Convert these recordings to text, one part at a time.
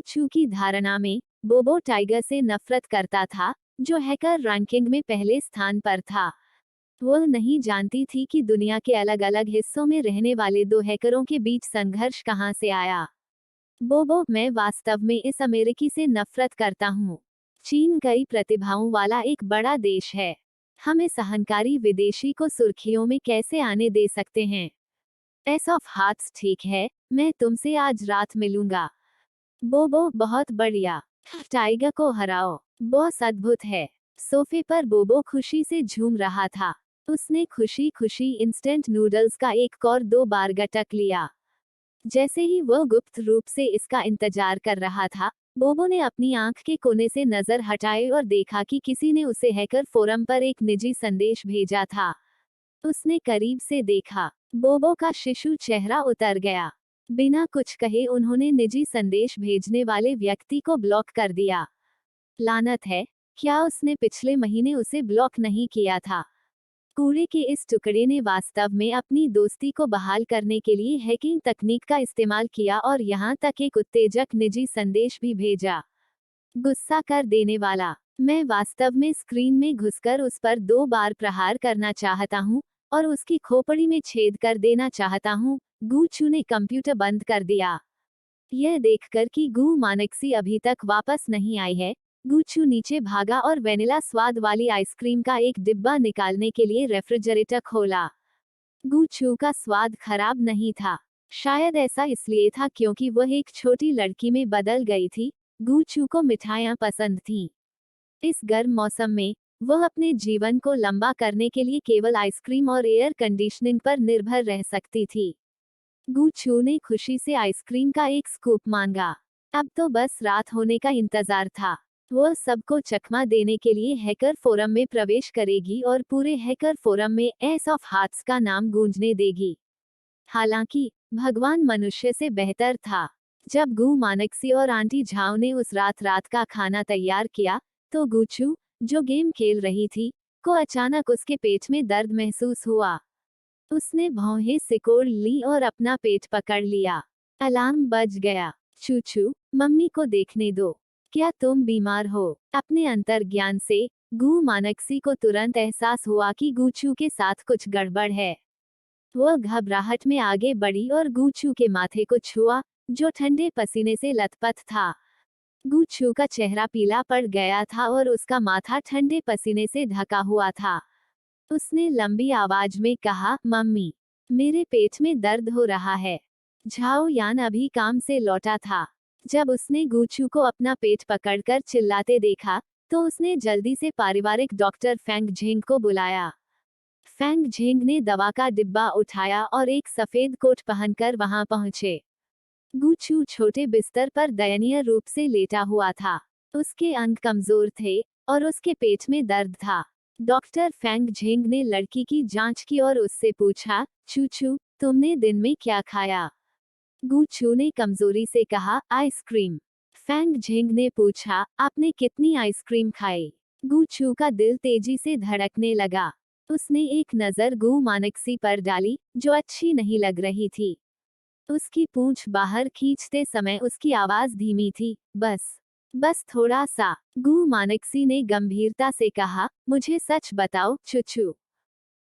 गूचू की धारणा में बोबो टाइगर से नफरत करता था, जो हैकर रैंकिंग में पहले स्थान पर था। वह नहीं जानती थी कि दुनिया के अलग अलग हिस्सों में रहने वाले दो हैकरों के बीच संघर्ष कहां से आया। बोबो, मैं वास्तव में इस अमेरिकी से नफरत करता हूँ। चीन कई प्रतिभाओं वाला एक बड़ा देश है। हम इस अहंकारी विदेशी को सुर्खियों में कैसे आने दे सकते हैं? एस ऑफ हार्ट्स, ठीक है, मैं तुमसे आज रात मिलूंगा। बोबो, बहुत बढ़िया। टाइगर को हराओ। बॉस अद्भुत है। सोफे पर बोबो खुशी से झूम रहा था। उसने खुशी खुशी इंस्टेंट नूडल्स का एक और 2 बार गटक लिया। जैसे ही वह गुप्त रूप से इसका इंतजार कर रहा था, बोबो ने अपनी आंख के कोने से नजर हटाई और देखा कि किसी ने उसे हैकर फोरम पर एक निजी संदेश भेजा था। उसने करीब से देखा। बोबो का शिशु चेहरा उतर गया। बिना कुछ कहे उन्होंने निजी संदेश भेजने वाले व्यक्ति को ब्लॉक कर दिया। लानत है, क्या उसने पिछले महीने उसे ब्लॉक नहीं किया था? कूड़े के इस टुकड़े ने वास्तव में अपनी दोस्ती को बहाल करने के लिए हैकिंग तकनीक का इस्तेमाल किया और यहाँ तक एक उत्तेजक निजी संदेश भी भेजा। गुस्सा कर देने वाला। मैं वास्तव में स्क्रीन में घुसकर उस पर 2 बार प्रहार करना चाहता हूँ और उसकी खोपड़ी में छेद कर देना चाहता हूँ। गूचू ने कंप्यूटर बंद कर दिया। यह देखकर कि गू मानक्सी अभी तक वापस नहीं आई है, गूचू नीचे भागा और वेनिला स्वाद वाली आइसक्रीम का एक डिब्बा निकालने के लिए रेफ्रिजरेटर खोला। गूचू का स्वाद खराब नहीं था। शायद ऐसा इसलिए था क्योंकि वह एक छोटी लड़की में बदल गई थी। गूचू को मिठाइयाँ पसंद थीं। इस गर्म मौसम में वह अपने जीवन को लंबा करने के लिए केवल आइसक्रीम और एयर कंडीशनिंग पर निर्भर रह सकती थी। गूचू ने खुशी से आइसक्रीम का एक स्कूप मांगा। अब तो बस रात होने का इंतजार था। वह सबको चकमा देने के लिए हैकर फोरम में प्रवेश करेगी और पूरे हैकर फोरम में एस ऑफ हार्ट्स का नाम गूंजने देगी। हालांकि भगवान मनुष्य से बेहतर था। जब गू मानक्सी और आंटी झाओ ने उस रात का खाना तैयार किया, तो गूचू, जो गेम खेल रही थी, को अचानक उसके पेट में दर्द महसूस हुआ। उसने भौहें सिकोड़ ली और अपना पेट पकड़ लिया। अलार्म बज गया। चूचू, मम्मी को देखने दो। क्या तुम बीमार हो? अपने अंतर्ज्ञान से गू मानक्सी को तुरंत एहसास हुआ कि गूचू के साथ कुछ गड़बड़ है। वह घबराहट में आगे बढ़ी और गूचू के माथे को छुआ, जो ठंडे पसीने से लथपथ था। गूचू का चेहरा पीला पड़ गया था और उसका माथा ठंडे पसीने से ढका हुआ था। उसने लंबी आवाज में कहा, मम्मी, मेरे पेट में दर्द हो रहा है। झाओ यान अभी काम से लौटा था। जब उसने गूचू को अपना पेट पकड़कर चिल्लाते देखा, तो उसने जल्दी से पारिवारिक डॉक्टर फेंग झेंग को बुलाया। फेंग झेंग ने दवा का डिब्बा उठाया और एक सफेद कोट पहनकर वहां पहुंचे। गूचू छोटे बिस्तर पर दयनीय रूप से लेटा हुआ था। उसके अंग कमजोर थे और उसके पेट में दर्द था। डॉक्टर फेंग झेंग ने लड़की की जांच की और उससे पूछा, चूचू, तुमने दिन में क्या खाया? गूचू ने कमजोरी से कहा, आइसक्रीम। फेंग झेंग ने पूछा, आपने कितनी आइसक्रीम खाई? गूचू का दिल तेजी से धड़कने लगा। उसने एक नजर गू मानक्सी पर डाली, जो अच्छी नहीं लग रही थी। उसकी पूंछ बाहर खींचते समय उसकी आवाज धीमी थी, बस थोड़ा सा। गू मानक्सी ने गंभीरता से कहा, मुझे सच बताओ चूचू।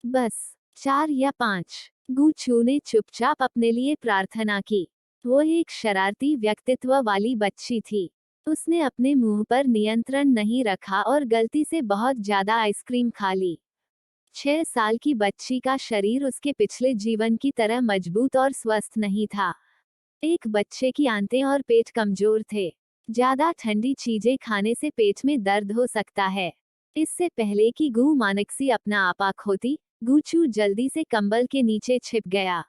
बस 4 या 5। गूचू ने चुपचाप अपने लिए प्रार्थना की। वो एक शरारती व्यक्तित्व वाली बच्ची थी। उसने अपने मुंह पर नियंत्रण नहीं रखा और गलती से बहुत ज्यादा आइसक्रीम खा ली। 6 साल की बच्ची का शरीर उसके पिछले जीवन की तरह मजबूत और स्वस्थ नहीं था। एक बच्चे की आंतें और पेट कमजोर थे। ज्यादा ठंडी चीजें खाने से पेट में दर्द हो सकता है। इससे पहले कि गू मानक्सी अपना आपा खोती, गूचू जल्दी से कंबल के नीचे छिप गया।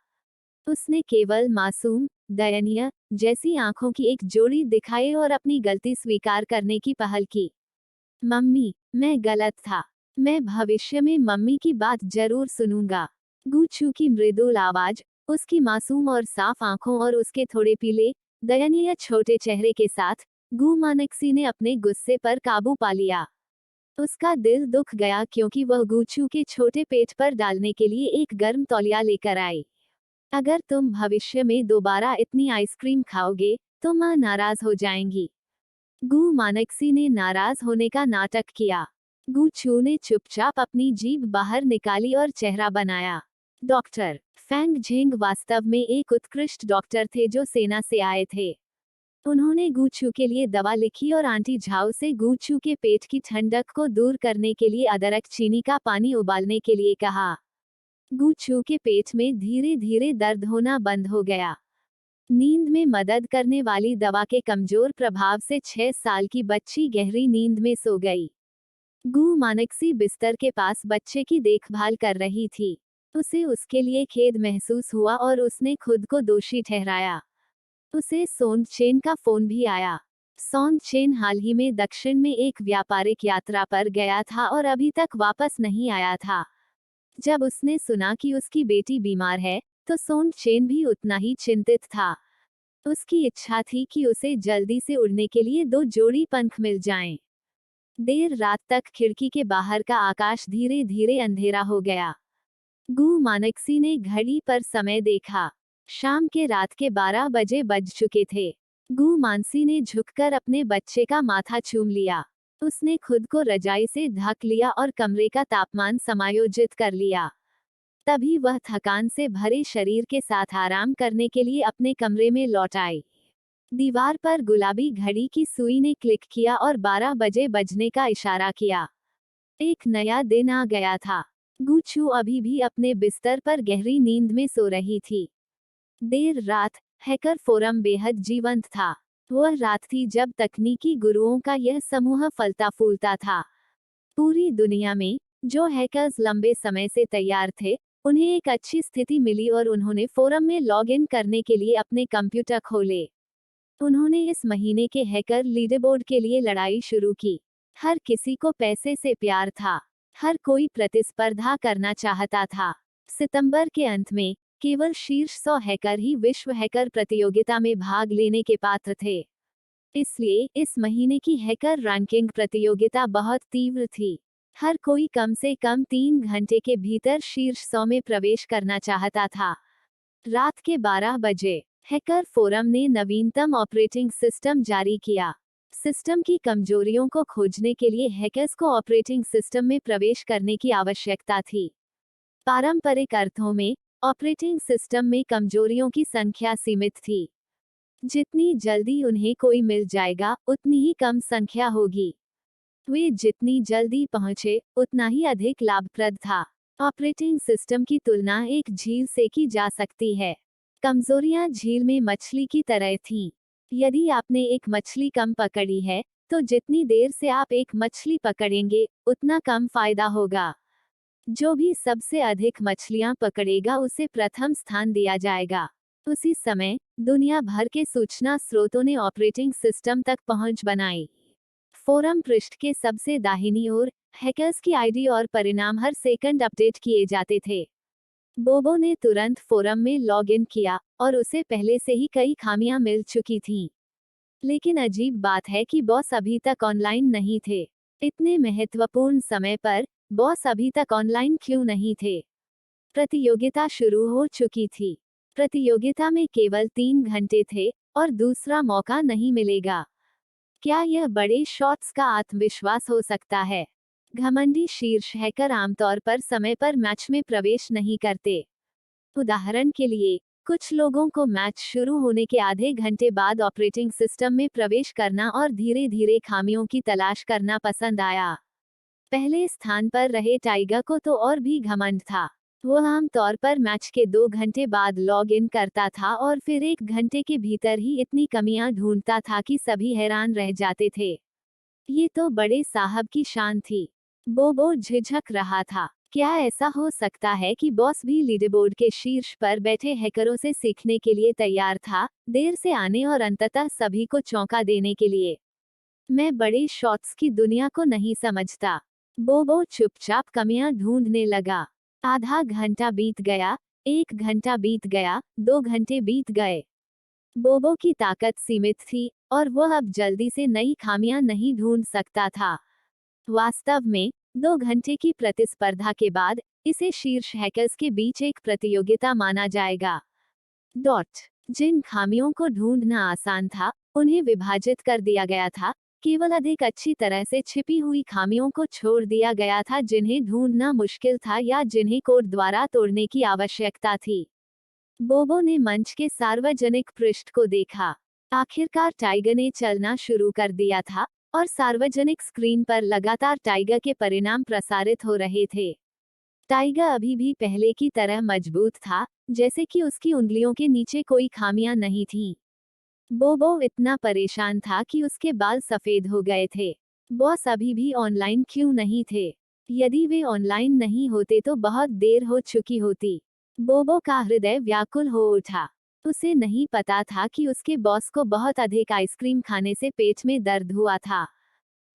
उसने केवल मासूम, दयनीय जैसी आंखों की एक जोड़ी दिखाई और अपनी गलती स्वीकार करने की पहल की। मम्मी, मैं गलत था। मैं भविष्य में मम्मी की बात जरूर सुनूंगा। गूचू की मृदुल आवाज, उसकी मासूम और साफ आंखों और उसके थोड़े पीले, दयनीय छोटे चेहरे के साथ, गू मानक्सी ने अपने गुस्से पर काबू पा लिया। उसका दिल दुख गया क्योंकि वह गूचू के छोटे पेट पर डालने के लिए एक गर्म तौलिया लेकर आई। अगर तुम भविष्य में दोबारा इतनी आइसक्रीम खाओगे, तो माँ नाराज हो जाएंगी। गु मानक्सी ने नाराज होने का नाटक किया। गु छू ने चुपचाप अपनी जीभ बाहर निकाली और चेहरा बनाया। डॉक्टर फेंग झेंग वास्तव में एक उत्कृष्ट डॉक्टर थे जो सेना से आए थे। उन्होंने गु छू के लिए दवा लिखी और आंटी झाओ से गु छू के पेट की ठंडक को दूर करने के लिए अदरक चीनी का पानी उबालने के लिए कहा। गु छू के पेट में धीरे धीरे दर्द होना बंद हो गया। नींद में मदद करने वाली दवा के कमजोर प्रभाव से 6 साल की बच्ची गहरी नींद में सो गई। गु मानक्सी बिस्तर के पास बच्चे की देखभाल कर रही थी। उसे उसके लिए खेद महसूस हुआ और उसने खुद को दोषी ठहराया। उसे सोन चेन का फोन भी आया। सोन चेन हाल ही में दक्षिण में एक व्यापारिक यात्रा पर गया था और अभी तक वापस नहीं आया था। जब उसने सुना कि उसकी बेटी बीमार है, तो सोन चेन भी उतना ही चिंतित था। उसकी इच्छा थी कि उसे जल्दी से उड़ने के लिए 2 जोड़ी पंख मिल जाएं। देर रात तक खिड़की के बाहर का आकाश धीरे धीरे अंधेरा हो गया। गु मानक्सी ने घड़ी पर समय देखा। शाम के रात के 12 बजे बज चुके थे। गु मानसी ने झुककर अपने बच्चे का माथा चूम लिया। उसने खुद को रजाई से ढक लिया और कमरे का तापमान समायोजित कर लिया। तभी वह थकान से भरे शरीर के साथ आराम करने के लिए अपने कमरे में लौट आई। दीवार पर गुलाबी घड़ी की सुई ने क्लिक किया और 12 बजे बजने का इशारा किया। एक नया दिन आ गया था। गु छू अभी भी अपने बिस्तर पर गहरी नींद में सो रही थी। देर रात हैकर फोरम बेहद जीवंत था। वह रात थी जब तकनीकी गुरुओं का यह समूह फलता फूलता था। पूरी दुनिया में जो हैकर्स लंबे समय से तैयार थे, उन्हें एक अच्छी स्थिति मिली और उन्होंने फोरम में लॉग इन करने के लिए अपने कंप्यूटर खोले। उन्होंने इस महीने के हैकर लीडरबोर्ड के लिए लड़ाई शुरू की। हर किसी को पैसे से प्यार था। हर कोई प्रतिस्पर्धा करना चाहता था। सितंबर के अंत में केवल शीर्ष 100 हैकर ही विश्व हैकर प्रतियोगिता में भाग लेने के पात्र थे। इसलिए इस महीने की हैकर रैंकिंग प्रतियोगिता बहुत तीव्र थी। हर कोई कम से कम 3 घंटे के भीतर शीर्ष 100 में प्रवेश करना चाहता था। रात के 12 बजे हैकर फोरम ने नवीनतम ऑपरेटिंग सिस्टम जारी किया। सिस्टम की कमजोरियों को खोजने के लिए हैकर्स को ऑपरेटिंग सिस्टम में प्रवेश करने की आवश्यकता थी। पारंपरिक अर्थों में ऑपरेटिंग सिस्टम में कमजोरियों की संख्या सीमित थी। जितनी जल्दी उन्हें कोई मिल जाएगा, उतनी ही कम संख्या होगी। वे जितनी जल्दी पहुंचे, उतना ही अधिक लाभप्रद था। ऑपरेटिंग सिस्टम की तुलना एक झील से की जा सकती है। कमजोरियां झील में मछली की तरह थीं। यदि आपने एक मछली कम पकड़ी है, तो जितनी देर से आप एक मछली पकड़ेंगे, उतना कम फायदा होगा। जो भी सबसे अधिक मछलियां पकड़ेगा उसे प्रथम स्थान दिया जाएगा। उसी समय दुनिया भर के सूचना स्रोतों ने ऑपरेटिंग सिस्टम तक पहुंच बनाई। फोरम पृष्ठ के सबसे दाहिनी ओर हैकर्स की आईडी और परिणाम हर सेकंड अपडेट किए जाते थे। बोबो ने तुरंत फोरम में लॉग इन किया और उसे पहले से ही कई खामियां मिल चुकी थीं। लेकिन अजीब बात है कि बॉस अभी तक ऑनलाइन नहीं थे। इतने महत्वपूर्ण समय पर बॉस अभी तक ऑनलाइन क्यों नहीं थे? प्रतियोगिता शुरू हो चुकी थी। प्रतियोगिता में केवल 3 घंटे थे और दूसरा मौका नहीं मिलेगा। क्या यह बड़े शॉट्स का आत्मविश्वास हो सकता है? घमंडी शीर्ष हैकर आमतौर पर समय पर मैच में प्रवेश नहीं करते। उदाहरण के लिए, कुछ लोगों को मैच शुरू होने के आधे घंटे बाद ऑपरेटिंग सिस्टम में प्रवेश करना और धीरे धीरे खामियों की तलाश करना पसंद आया। पहले स्थान पर रहे टाइगर को तो और भी घमंड था। वह आमतौर पर मैच के 2 घंटे बाद लॉग इन करता था और फिर 1 घंटे के भीतर ही इतनी कमियां ढूंढता था कि सभी हैरान रह जाते थे। ये तो बड़े साहब की शान थी। बोबो झिझक रहा था। क्या ऐसा हो सकता है कि बॉस भी लीडरबोर्ड के शीर्ष पर बैठे हैकरों से सीखने के लिए तैयार था, देर से आने और अंततः सभी को चौंका देने के लिए? मैं बड़े शॉट्स की दुनिया को नहीं समझता। बोबो चुपचाप कमियां ढूंढने लगा। आधा घंटा बीत गया, 1 घंटा बीत गया, 2 घंटे बीत गए। बोबो की ताकत सीमित थी और वह अब जल्दी से नई खामियां नहीं ढूंढ सकता था। वास्तव में 2 घंटे की प्रतिस्पर्धा के बाद इसे शीर्ष हैकर्स के बीच एक प्रतियोगिता माना जाएगा। जिन खामियों को ढूंढना आसान था, उन्हें विभाजित कर दिया गया था, केवल अधिक अच्छी तरह से छिपी हुई खामियों को छोड़ दिया गया था जिन्हें ढूंढना मुश्किल था या जिन्हें कोड द्वारा तोड़ने की आवश्यकता थी। बोबो ने मंच के सार्वजनिक पृष्ठ को देखा। आखिरकार टाइगर ने चलना शुरू कर दिया था और सार्वजनिक स्क्रीन पर लगातार टाइगर के परिणाम प्रसारित हो रहे थे। टाइगर अभी भी पहले की तरह मजबूत था, जैसे कि उसकी उंगलियों के नीचे कोई खामियां नहीं थीं। बोबो इतना परेशान था कि उसके बाल सफेद हो गए थे। बॉस अभी भी ऑनलाइन क्यों नहीं थे? यदि वे ऑनलाइन नहीं होते तो बहुत देर हो चुकी होती। बोबो का हृदय व्याकुल हो उठा। उसे नहीं पता था कि उसके बॉस को बहुत अधिक आइसक्रीम खाने से पेट में दर्द हुआ था।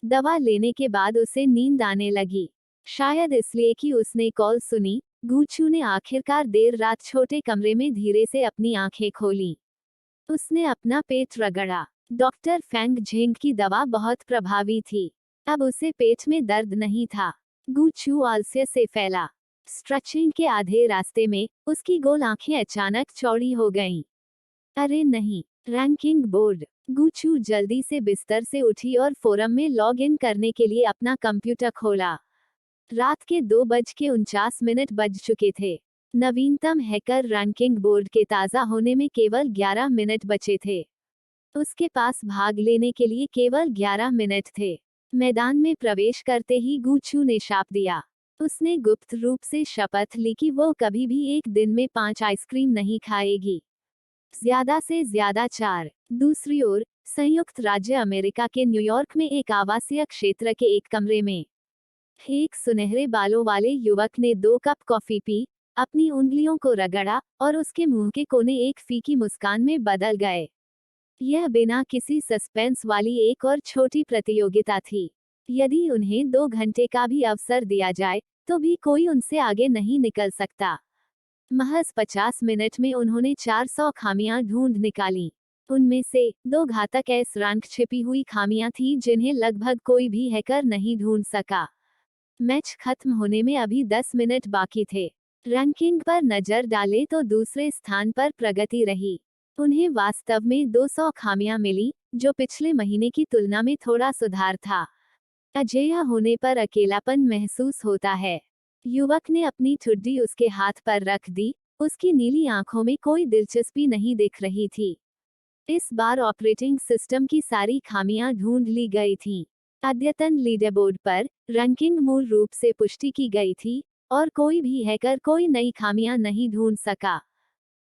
दवा लेने के बाद उसे नींद आने लगी। शायद इसलिए कि उसने कॉल सुनी, गूचू ने आखिरकार देर रात छोटे कमरे में धीरे से अपनी आंखें खोलीं। उसने अपना पेट रगड़ा। डॉक्टर फेंग झेंग की दवा बहुत प्रभावी थी। अब उसे पेट में दर्द नहीं था। गूचू आलस्य से फैला। स्ट्रेचिंग के आधे रास्ते में उसकी गोल आंखें अचानक चौड़ी हो गईं। अरे नहीं, रैंकिंग बोर्ड। गूचू जल्दी से बिस्तर से उठी और फोरम में लॉग इन करने के लिए अपना कंप्यूटर खोला। रात के 2:49 बज चुके थे। नवीनतम हैकर रैंकिंग बोर्ड के ताज़ा होने में केवल 11 मिनट बचे थे। उसके पास भाग लेने के लिए केवल 11 मिनट थे। मैदान में प्रवेश करते ही गूचू ने शाप दिया। उसने गुप्त रूप से शपथ ली कि वो कभी भी एक दिन में 5 आइसक्रीम नहीं खाएगी, ज्यादा से ज्यादा 4। दूसरी ओर, संयुक्त राज्य अमेरिका के न्यूयॉर्क में एक आवासीय क्षेत्र के एक कमरे में एक सुनहरे बालों वाले युवक ने 2 कप कॉफी पी, अपनी उंगलियों को रगड़ा और उसके मुंह के कोने एक फीकी मुस्कान में बदल गए। यह बिना किसी सस्पेंस वाली एक और छोटी प्रतियोगिता थी। यदि उन्हें 2 घंटे का भी अवसर दिया जाए तो भी कोई उनसे आगे नहीं निकल सकता। महज 50 मिनट में उन्होंने 400 खामियां ढूंढ निकाली। उनमें से 2 घातक एस रैंक छिपी हुई खामियां थीं जिन्हें लगभग कोई भी हैकर नहीं ढूंढ सका। मैच खत्म होने में अभी 10 मिनट बाकी थे। रैंकिंग पर नजर डाले तो दूसरे स्थान पर प्रगति रही। उन्हें वास्तव में 200 खामियां मिली, जो पिछले महीने की तुलना में थोड़ा सुधार था। अजेय होने पर अकेलापन महसूस होता है। युवक ने अपनी ठुड्डी उसके हाथ पर रख दी। उसकी नीली आंखों में कोई दिलचस्पी नहीं दिख रही थी। इस बार ऑपरेटिंग सिस्टम की सारी खामियां ढूंढ ली गई थीं। अद्यतन लीडरबोर्ड पर रैंकिंग मूल रूप से पुष्टि की गई थी और कोई भी हैकर कोई नई खामियां नहीं ढूंढ सका।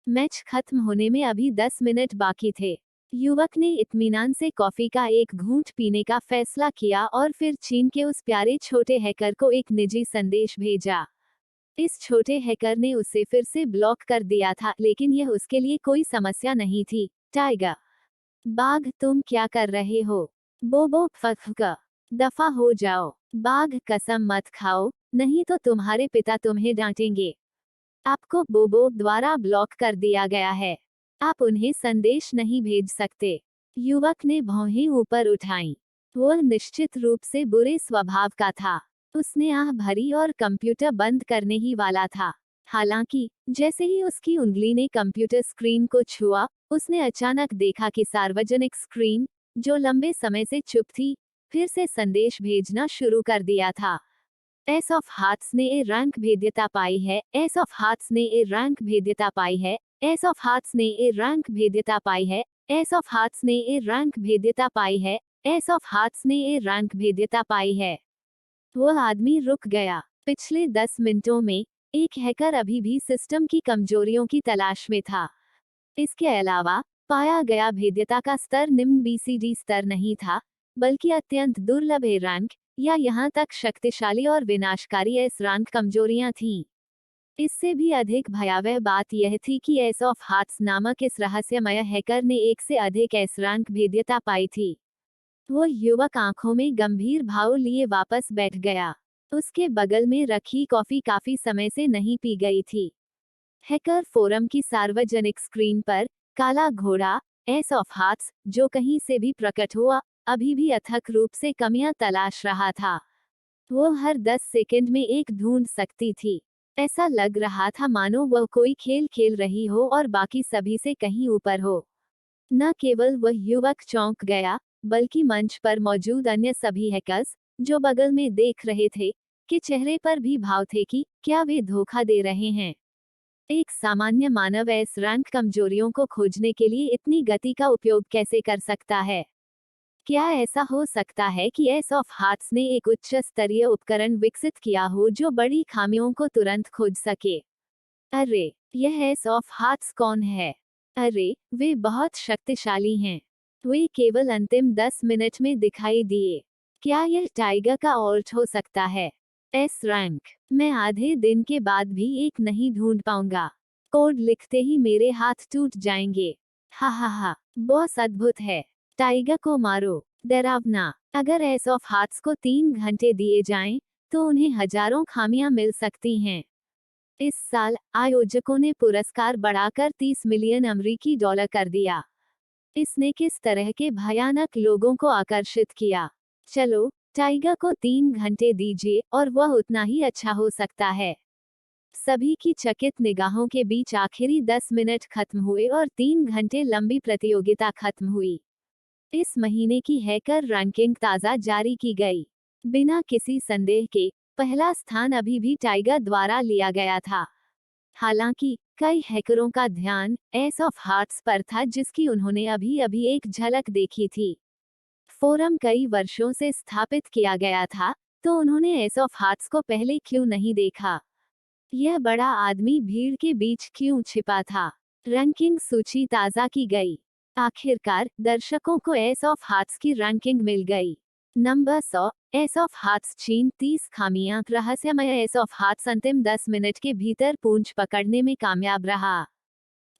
मैच खत्म होने में अभी 10 मिनट बाकी थे। युवक ने इत्मीनान से कॉफी का एक घूंट पीने का फैसला किया और फिर चीन के उस प्यारे छोटे हैकर को एक निजी संदेश भेजा। इस छोटे हैकर ने उसे फिर से ब्लॉक कर दिया था, लेकिन यह उसके लिए कोई समस्या नहीं थी। टाइगर बाघ, तुम क्या कर रहे हो? बोबो फक दफा हो जाओ। बाघ, कसम मत खाओ, नहीं तो तुम्हारे पिता तुम्हें डांटेंगे। आपको बोबो द्वारा ब्लॉक कर दिया गया है। आप उन्हें संदेश नहीं भेज सकते। युवक ने भौहें ऊपर उठाईं। वह निश्चित रूप से बुरे स्वभाव का था। उसने आह भरी और कंप्यूटर बंद करने ही वाला था। हालांकि जैसे ही उसकी उंगली ने कंप्यूटर स्क्रीन को छुआ, उसने अचानक देखा कि सार्वजनिक स्क्रीन, जो लंबे समय से चुप थी, फिर से संदेश भेजना शुरू कर दिया था। एस ऑफ हार्ट्स ने ए रैंक भेद्यता पाई है। एस ऑफ हार्ट्स ने ए रैंक भेद्यता पाई है। एस ऑफ हार्ट्स ने ए रैंक भेद्यता पाई है। एस ऑफ हार्ट्स ने ए रैंक भेद्यता पाई है। एस ऑफ हार्ट्स ने ए रैंक भेद्यता पाई है। वह आदमी रुक गया। पिछले 10 मिनटों में एक हैकर अभी भी सिस्टम की कमजोरियों की तलाश में था। इसके अलावा पाया गया भेद्यता का स्तर निम्न BCD स्तर नहीं था, बल्कि अत्यंत दुर्लभ ए रैंक या यहाँ तक शक्तिशाली और विनाशकारी एस रैंक कमजोरियां थीं। इससे भी अधिक भयावह बात यह थी कि एस ऑफ हार्ट्स नामक इस रहस्यमय हैकर ने एक से अधिक एस रैंक भेद्यता पाई थी। वो युवक आंखों में गंभीर भाव लिए वापस बैठ गया। उसके बगल में रखी कॉफी काफी समय से नहीं पी गई थी। हैकर फोरम की सार्वजनिक स्क्रीन पर काला घोड़ा एस ऑफ हार्ट्स, जो कहीं से भी प्रकट हुआ, अभी भी अथक रूप से कमियां तलाश रहा था। वो हर 10 सेकंड में एक ढूंढ सकती थी। ऐसा लग रहा था मानो वह कोई खेल खेल रही हो और बाकी सभी से कहीं ऊपर हो। न केवल वह युवक चौंक गया, बल्कि मंच पर मौजूद अन्य सभी हैकर्स, जो बगल में देख रहे थे, के चेहरे पर भी भाव थे कि क्या वे धोखा दे रहे हैं। एक सामान्य मानव एस रैंक कमजोरियों को खोजने के लिए इतनी गति का उपयोग कैसे कर सकता है? क्या ऐसा हो सकता है कि एस ऑफ हार्ट्स ने एक उच्च स्तरीय उपकरण विकसित किया हो जो बड़ी खामियों को तुरंत खोज सके? अरे, यह एस ऑफ हार्ट्स कौन है? अरे, वे बहुत शक्तिशाली हैं। वे केवल अंतिम 10 मिनट में दिखाई दिए। क्या यह टाइगर का ऑल्ट हो सकता है? S rank. मैं आधे दिन के बाद भी एक नहीं ढूंढ पाऊंगा। कोड लिखते ही मेरे हाथ टूट जाएंगे। हा हा हा, बॉस अद्भुत है। टाइगर को मारो। डरावना। अगर एस ऑफ हार्ट्स को 3 घंटे दिए जाएं, तो उन्हें हजारों खामियां मिल सकती हैं। इस साल आयोजकों ने पुरस्कार बढ़ाकर 30 मिलियन अमेरिकी डॉलर कर दिया। इसने किस तरह के भयानक लोगों को आकर्षित किया? चलो, टाइगर को 3 घंटे दीजिए और वह उतना ही अच्छा हो सकता है। सभी की चकित निगाहों के बीच आखिरी 10 मिनट खत्म हुए और 3 घंटे लंबी प्रतियोगिता खत्म हुई। इस महीने की हैकर रैंकिंग ताज़ा जारी की गई। बिना किसी संदेह के पहला स्थान अभी भी टाइगर द्वारा लिया गया था। हालांकि कई हैकरों का ध्यान एस ऑफ हार्ट्स पर था जिसकी उन्होंने अभी अभी एक झलक देखी थी। फोरम कई वर्षों से स्थापित किया गया था, तो उन्होंने एस ऑफ हार्ट्स को पहले क्यों नहीं देखा? यह बड़ा आदमी भीड़ के बीच क्यों छिपा था? रैंकिंग सूची ताज़ा की गई। आखिरकार दर्शकों को एस ऑफ हार्ट्स की रैंकिंग मिल गई। नंबर 100, एस ऑफ हार्ट्स चीन 30 खामियां। रहस्यमय एस ऑफ हार्ट्स अंतिम 10 मिनट के भीतर पूंछ पकड़ने में कामयाब रहा।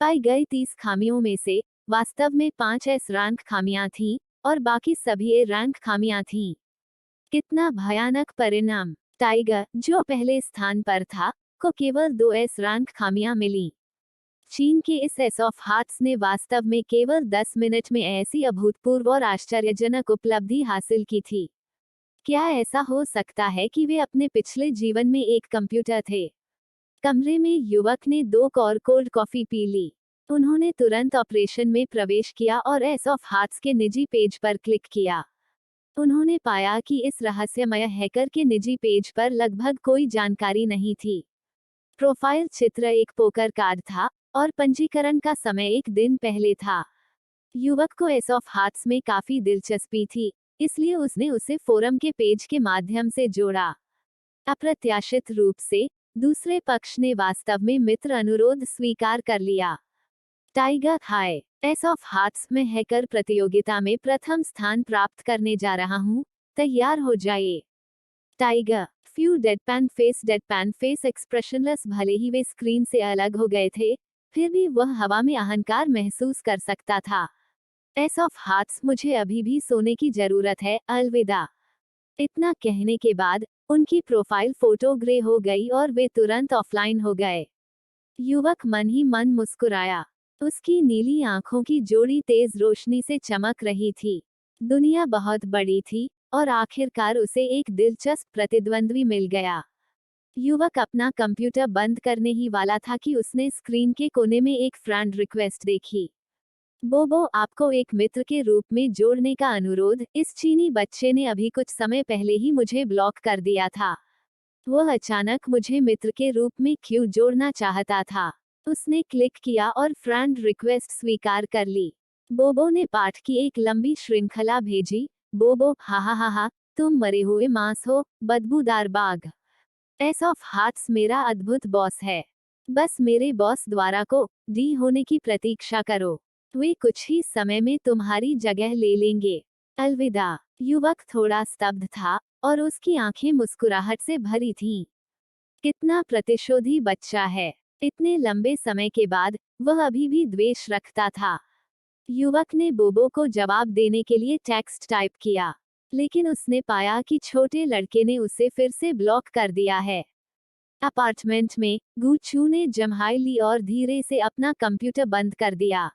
पाई गई 30 खामियों में से वास्तव में 5 एस रैंक खामियां थीं और बाकी सभी ए रैंक खामियां थीं। कितना भयानक परिणाम! टाइगर, जो पहले स्थान पर था, को केवल 2 एस रैंक खामियां मिली। चीन के इस एस ऑफ हार्ट्स ने वास्तव में केवल 10 मिनट में ऐसी अभूतपूर्व और आश्चर्यजनक उपलब्धि हासिल की थी। क्या ऐसा हो सकता है कि वे अपने पिछले जीवन में एक कंप्यूटर थे? कमरे में युवक ने 2 और कोल्ड कॉफी पी ली। उन्होंने तुरंत ऑपरेशन में प्रवेश किया और एस ऑफ हार्ट्स के निजी पेज पर क्लिक किया। उन्होंने पाया कि इस रहस्यमय हैकर के निजी पेज पर लगभग कोई जानकारी नहीं थी। प्रोफाइल चित्र एक पोकर कार्ड था और पंजीकरण का समय एक दिन पहले था। युवक को एस ऑफ हार्ट्स में काफी दिलचस्पी थी, इसलिए उसने उसे फोरम के पेज के माध्यम से जोड़ा। अप्रत्याशित रूप से दूसरे पक्ष ने वास्तव में मित्र अनुरोध स्वीकार कर लिया। Tiger, hi, S of hearts में हैकर प्रतियोगिता में प्रथम स्थान प्राप्त करने जा रहा हूँ, तैयार हो जाइए। Tiger, few deadpan face expressionless. भले ही वे स्क्रीन से अलग हो गए थे, फिर भी वह हवा में अहंकार महसूस कर सकता था। एस ऑफ हार्ट्स, मुझे अभी भी सोने की जरूरत है, अलविदा। इतना कहने के बाद उनकी प्रोफाइल फोटो ग्रे हो गई और वे तुरंत ऑफलाइन हो गए। युवक मन ही मन मुस्कुराया। उसकी नीली आंखों की जोड़ी तेज रोशनी से चमक रही थी। दुनिया बहुत बड़ी थी और आखिरकार उसे एक दिलचस्प प्रतिद्वंद्वी मिल गया। युवक अपना कंप्यूटर बंद करने ही वाला था कि उसने स्क्रीन के कोने में एक फ्रेंड रिक्वेस्ट देखी। बोबो, आपको एक मित्र के रूप में जोड़ने का अनुरोध। इस चीनी बच्चे ने अभी कुछ समय पहले ही मुझे ब्लॉक कर दिया था। वह अचानक मुझे मित्र के रूप में क्यों जोड़ना चाहता था? उसने क्लिक किया और फ्रेंड रिक्वेस्ट स्वीकार कर ली। बोबो ने पाठ की एक लंबी श्रृंखला भेजी। बोबो, हा हा हा हा, तुम मरे हुए मांस हो, बदबूदार बाघ। एस ऑफ हार्ट्स मेरा अद्भुत बॉस है। बस मेरे बॉस द्वारा को डी होने की प्रतीक्षा करो। वे कुछ ही समय में तुम्हारी जगह ले लेंगे। अलविदा। युवक थोड़ा स्तब्ध था और उसकी आंखें मुस्कुराहट से भरी थीं। कितना प्रतिशोधी बच्चा है। इतने लंबे समय के बाद वह अभी भी द्वेष रखता था। युवक ने बोबो को जवाब देने के लिए टेक्स्ट टाइप किया, लेकिन उसने पाया कि छोटे लड़के ने उसे फिर से ब्लॉक कर दिया है। अपार्टमेंट में गुचू ने जम्हाई ली और धीरे से अपना कंप्यूटर बंद कर दिया।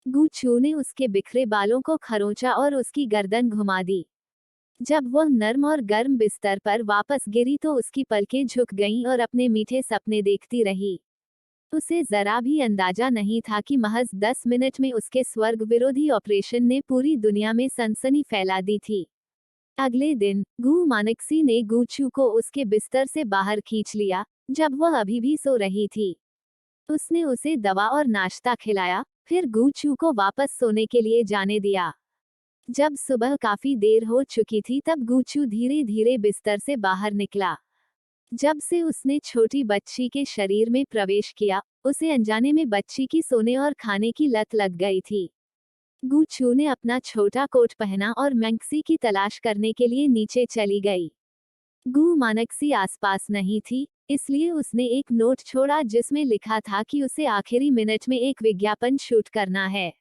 गुचू ने उसके बिखरे बालों को खरोंचा और उसकी गर्दन घुमा दी। जब वह नर्म और गर्म बिस्तर पर वापस गिरी तो उसकी पलकें झुक गईं और अपने मीठे सपने देखती रही। उसे जरा भी अंदाजा नहीं था कि महज 10 मिनट में उसके स्वर्ग विरोधी ऑपरेशन ने पूरी दुनिया में सनसनी फैला दी थी। अगले दिन गु मानक्सी ने गुचू को उसके बिस्तर से बाहर खींच लिया, जब वह अभी भी सो रही थी। उसने उसे दवा और नाश्ता खिलाया, फिर गुचू को वापस सोने के लिए जाने दिया। जब सुबह काफी देर हो चुकी थी तब गुचू धीरे धीरे बिस्तर से बाहर निकला। जब से उसने छोटी बच्ची के शरीर में प्रवेश किया, उसे अनजाने में बच्ची की सोने और खाने की लत लग गई थी। गुचू ने अपना छोटा कोट पहना और मैंक्सी की तलाश करने के लिए नीचे चली गई। गु मानक्सी आसपास नहीं थी, इसलिए उसने एक नोट छोड़ा जिसमें लिखा था कि उसे आखिरी मिनट में एक विज्ञापन शूट करना है।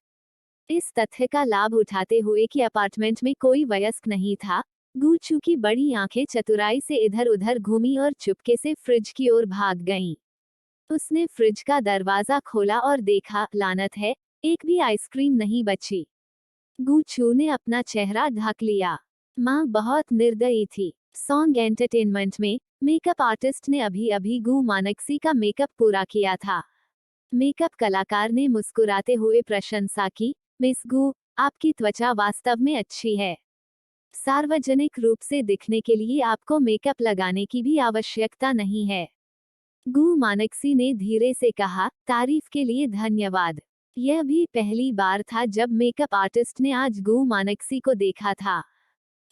इस तथ्य का लाभ उठाते हुए कि अपार्टमेंट में कोई वयस्क नहीं था, गुचू की बड़ी आंखें चतुराई से इधर उधर घूमी और चुपके से फ्रिज की ओर भाग गईं। उसने फ्रिज का दरवाजा खोला और देखा, लानत है, एक भी आइसक्रीम नहीं बची। गुचू ने अपना चेहरा ढक लिया। माँ बहुत निर्दयी थी। सॉन्ग एंटरटेनमेंट में मेकअप आर्टिस्ट ने अभी अभी गु मानक्सी का मेकअप पूरा किया था। मेकअप कलाकार ने मुस्कुराते हुए प्रशंसा की, मिस गु, आपकी त्वचा वास्तव में अच्छी है। सार्वजनिक रूप से दिखने के लिए आपको मेकअप लगाने की भी आवश्यकता नहीं है। गु मानक्सी ने धीरे से कहा, तारीफ के लिए धन्यवाद। यह भी पहली बार था जब मेकअप आर्टिस्ट ने आज गु मानक्सी को देखा था।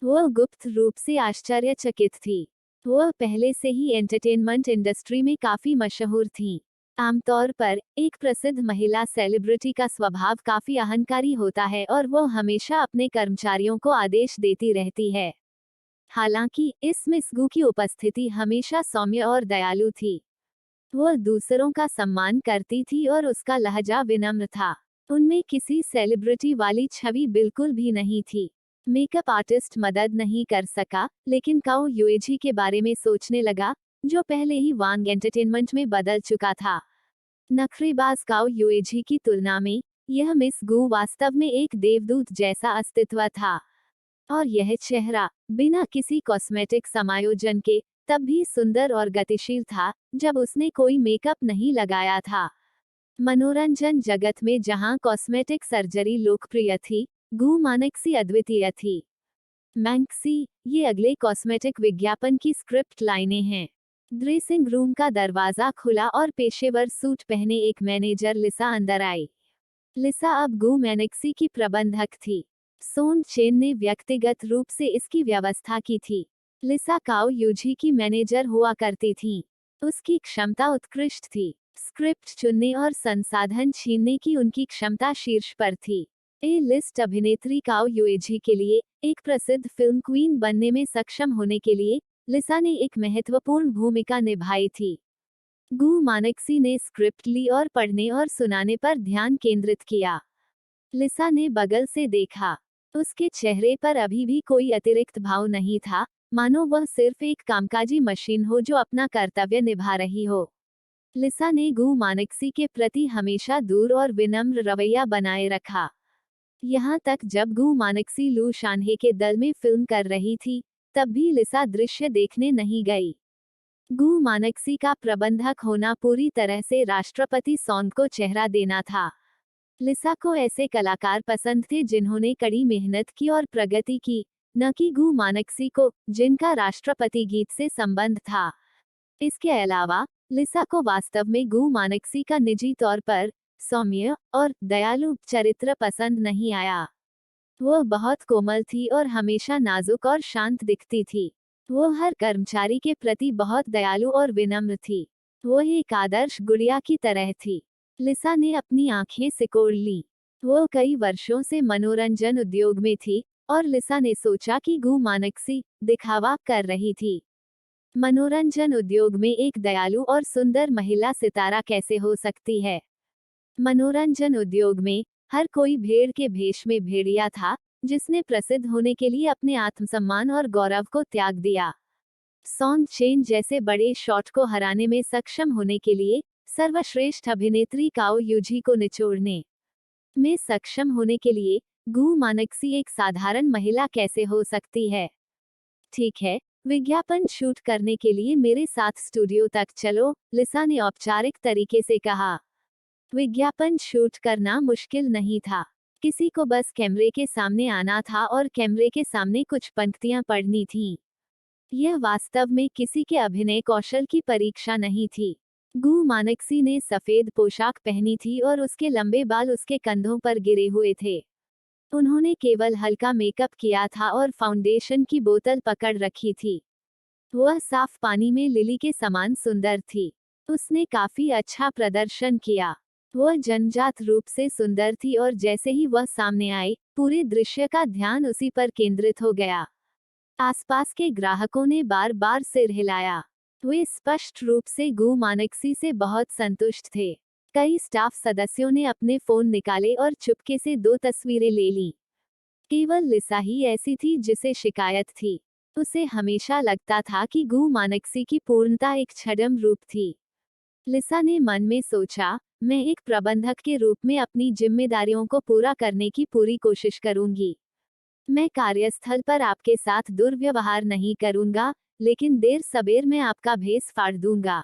वह गुप्त रूप से आश्चर्यचकित थी। वह पहले से ही एंटरटेनमेंट इंडस्ट्री में काफी मशहूर थीं। आमतौर पर एक प्रसिद्ध महिला सेलिब्रिटी का स्वभाव काफी अहंकारी होता है और वह हमेशा अपने कर्मचारियों को आदेश देती रहती है। हालांकि इस मिस गु की उपस्थिति हमेशा सौम्य और दयालु थी। वह दूसरों का सम्मान करती थी और उसका लहजा विनम्र था। उनमें किसी सेलिब्रिटी वाली छवि बिल्कुल भी नहीं थी। मेकअप आर्टिस्ट मदद नहीं कर सका, लेकिन काओ युएजी के बारे में सोचने लगा, जो पहले ही वांग एंटरटेनमेंट में बदल चुका था। नखरेबाज काओ युएजी की तुलना में यह मिस गु वास्तव में एक देवदूत जैसा अस्तित्व था। और यह चेहरा, बिना किसी कॉस्मेटिक समायोजन के, तब भी सुंदर और गतिशील था, जब उसने कोई मेकअप नहीं लगाया था। मनोरंजन जगत में जहां कॉस्मेटिक सर्जरी लोकप्रिय थी, गु मानक्सी अद्वितीय थी। मैंक्सी, ये अगले कॉस्मेटिक विज्ञापन की स्क्रिप्ट लाइनें हैं। ड्रेसिंग रूम का दरवाजा खुला और पेशेवर सूट पहने एक मैनेजर लिसा अंदर आई। लिसा अब गु मानक्सी की प्रबंधक थी। सोन चेन ने व्यक्तिगत रूप से इसकी व्यवस्था की थी। लिसा काओ युजी की मैनेजर हुआ करती थी। उसकी क्षमता उत्कृष्ट थी। स्क्रिप्ट चुनने और संसाधन छीनने की उनकी क्षमता शीर्ष पर थी। ए लिस्ट अभिनेत्री काओ युएजी के लिए एक प्रसिद्ध फिल्म क्वीन बनने में सक्षम होने के लिए लिसा ने एक महत्वपूर्ण भूमिका निभाई थी। गु मानक्सी ने स्क्रिप्ट ली और पढ़ने और सुनाने पर ध्यान केंद्रित किया। लिसा ने बगल से देखा। उसके चेहरे पर अभी भी कोई अतिरिक्त भाव नहीं था, मानो वह सिर्फ एक कामकाजी मशीन हो जो अपना कर्तव्य निभा रही हो। लिसा ने गु मानक्सी के प्रति हमेशा दूर और विनम्र रवैया बनाए रखा। यहाँ तक जब गु मानक्सी लू शानहे के दल में फिल्म कर रही थी, तब भी लिसा दृश्य देखने नहीं गई। गु मानक्सी का प्रबंधक होना पूरी तरह से राष्ट्रपति सॉन्ग को चेहरा देना था। लिसा को ऐसे कलाकार पसंद थे जिन्होंने कड़ी मेहनत की और प्रगति की, न कि गु मानक्सी को, जिनका राष्ट्रपति गीत से संबंध था। इसके अलावा लिसा को वास्तव में गु मानक्सी का निजी तौर पर सौम्य और दयालु चरित्र पसंद नहीं आया। वह बहुत कोमल थी और हमेशा नाजुक और शांत दिखती थी। वह हर कर्मचारी के प्रति बहुत दयालु और विनम्र थी। वह एक आदर्श गुड़िया की तरह थी। लिसा ने अपनी आंखें सिकोड़ लीं। वह कई वर्षों से मनोरंजन उद्योग में थी और लिसा ने सोचा कि गु मानक्सी दिखावा कर रही थी। मनोरंजन उद्योग में एक दयालु और सुंदर महिला सितारा कैसे हो सकती है? मनोरंजन उद्योग में हर कोई भेड़ के भेष में भेड़िया था, जिसने प्रसिद्ध होने के लिए अपने आत्मसम्मान और गौरव को त्याग दिया। सॉन्ग चेन जैसे बड़े शॉट को हराने में सक्षम होने के लिए सर्वश्रेष्ठ अभिनेत्री काओ युजी को निचोड़ने में सक्षम होने के लिए गु मानक्सी एक साधारण महिला कैसे हो सकती है? ठीक है, विज्ञापन शूट करने के लिए मेरे साथ स्टूडियो तक चलो, लिसा ने औपचारिक तरीके से कहा। विज्ञापन शूट करना मुश्किल नहीं था। किसी को बस कैमरे के सामने आना था और कैमरे के सामने कुछ पंक्तियां पढ़नी थीं। यह वास्तव में किसी के अभिनय कौशल की परीक्षा नहीं थी। गु मानक्सी ने सफेद पोशाक पहनी थी और उसके लंबे बाल उसके कंधों पर गिरे हुए थे। उन्होंने केवल हल्का मेकअप किया था और फाउंडेशन की बोतल पकड़ रखी थी। वह साफ पानी में लिली के समान सुंदर थी। उसने काफी अच्छा प्रदर्शन किया। वह जन्मजात रूप से सुंदर थी और जैसे ही वह सामने आई, पूरे दृश्य का ध्यान उसी पर केंद्रित हो गया। आसपास के ग्राहकों ने बार बार सिर हिलाया। वे स्पष्ट रूप से गु मानक्सी से बहुत संतुष्ट थे। कई स्टाफ सदस्यों ने अपने फोन निकाले और चुपके से 2 तस्वीरें ले लीं। केवल लिसा ही ऐसी थी जिसे शिकायत थी। उसे हमेशा लगता था कि गु मानक्सी की पूर्णता एक छद्म रूप थी। लिसा ने मन में सोचा, मैं एक प्रबंधक के रूप में अपनी जिम्मेदारियों को पूरा करने की पूरी कोशिश करूंगी। मैं कार्यस्थल पर आपके साथ दुर्व्यवहार नहीं करूंगा, लेकिन देर सबेर मैं आपका भेस फाड़ दूंगा।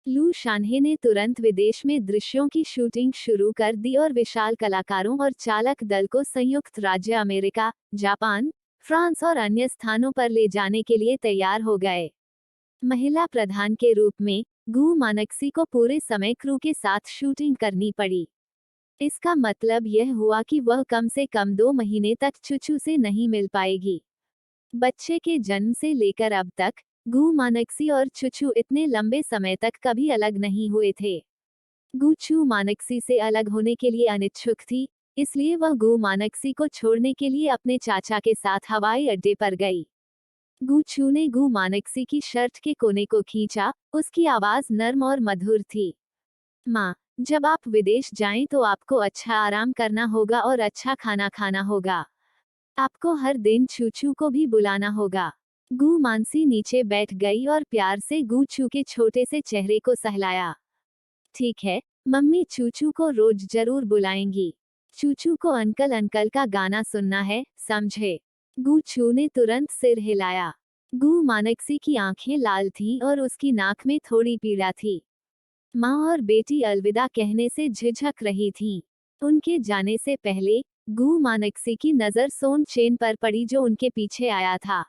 लू शान्हे ने तुरंत विदेश में दृश्यों की शूटिंग शुरू कर दी और विशाल कलाकारों और चालक दल को संयुक्त राज्य अमेरिका, जापान, फ्रांस और अन्य स्थानों पर ले जाने के लिए तैयार हो गए। महिला प्रधान के रूप में गु मानक्सी को पूरे समय क्रू के साथ शूटिंग करनी पड़ी। इसका मतलब यह हुआ कि वह कम से कम 2 महीने तक चुचू से नहीं मिल पाएगी। बच्चे के जन्म से लेकर अब तक गु मानक्सी और चुचू इतने लंबे समय तक कभी अलग नहीं हुए थे। गु चू मानक्सी से अलग होने के लिए अनिच्छुक थी, इसलिए वह गु मानक्सी को छोड़ने के लिए अपने चाचा के साथ हवाई अड्डे पर गई। गु चू ने गु मानक्सी की शर्ट के कोने को खींचा, उसकी आवाज नर्म और मधुर थी। माँ, जब आप विदेश जाएं तो आपको अच्छा आराम करना होगा और अच्छा खाना खाना होगा। आपको हर दिन चूचू को भी बुलाना होगा। गु मानसी नीचे बैठ गई और प्यार से गु चू के छोटे से चेहरे को सहलाया। ठीक है, मम्मी चूचू को रोज जरूर बुलाएंगी। चूचू को अंकल अंकल का गाना सुनना है, समझे? गु चू ने तुरंत सिर हिलाया। गु मानक्सी की आंखें लाल थीं और उसकी नाक में थोड़ी पीड़ा थी। माँ और बेटी अलविदा कहने से झिझक रही थीं। उनके जाने से पहले गु मानक्सी की नजर सोन चेन पर पड़ी जो उनके पीछे आया था।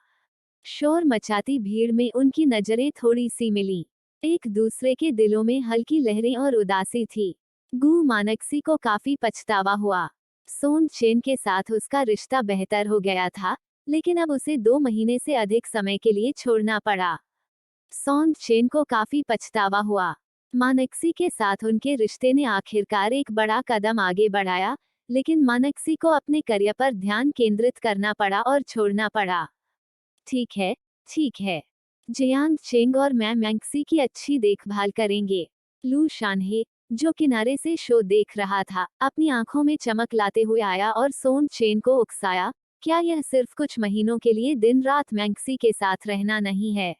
शोर मचाती भीड़ में उनकी नजरें थोड़ी सी मिली। एक दूसरे के दिलों में हल्की लहरें और उदासी थी। गु मानक्सी को काफी पछतावा हुआ। सोन चेन के साथ उसका रिश्ता बेहतर हो गया था, लेकिन अब उसे 2 महीने से अधिक समय के लिए छोड़ना पड़ा। सोन चेन को काफी पछतावा हुआ। मानक्सी के साथ उनके रिश्ते ने आखिरकार एक बड़ा कदम आगे बढ़ाया, लेकिन मानक्सी को अपने करियर पर ध्यान केंद्रित करना पड़ा और छोड़ना पड़ा। ठीक है, ठीक है। जियांग चेंग और मैं मैंक्सी की अच्छी देखभाल करेंगे। लू शान्हे, जो किनारे से शो देख रहा था, अपनी आंखों में चमक लाते हुए आया और सोन चेन को उकसाया, क्या यह सिर्फ कुछ महीनों के लिए दिन रात मैंक्सी के साथ रहना नहीं है?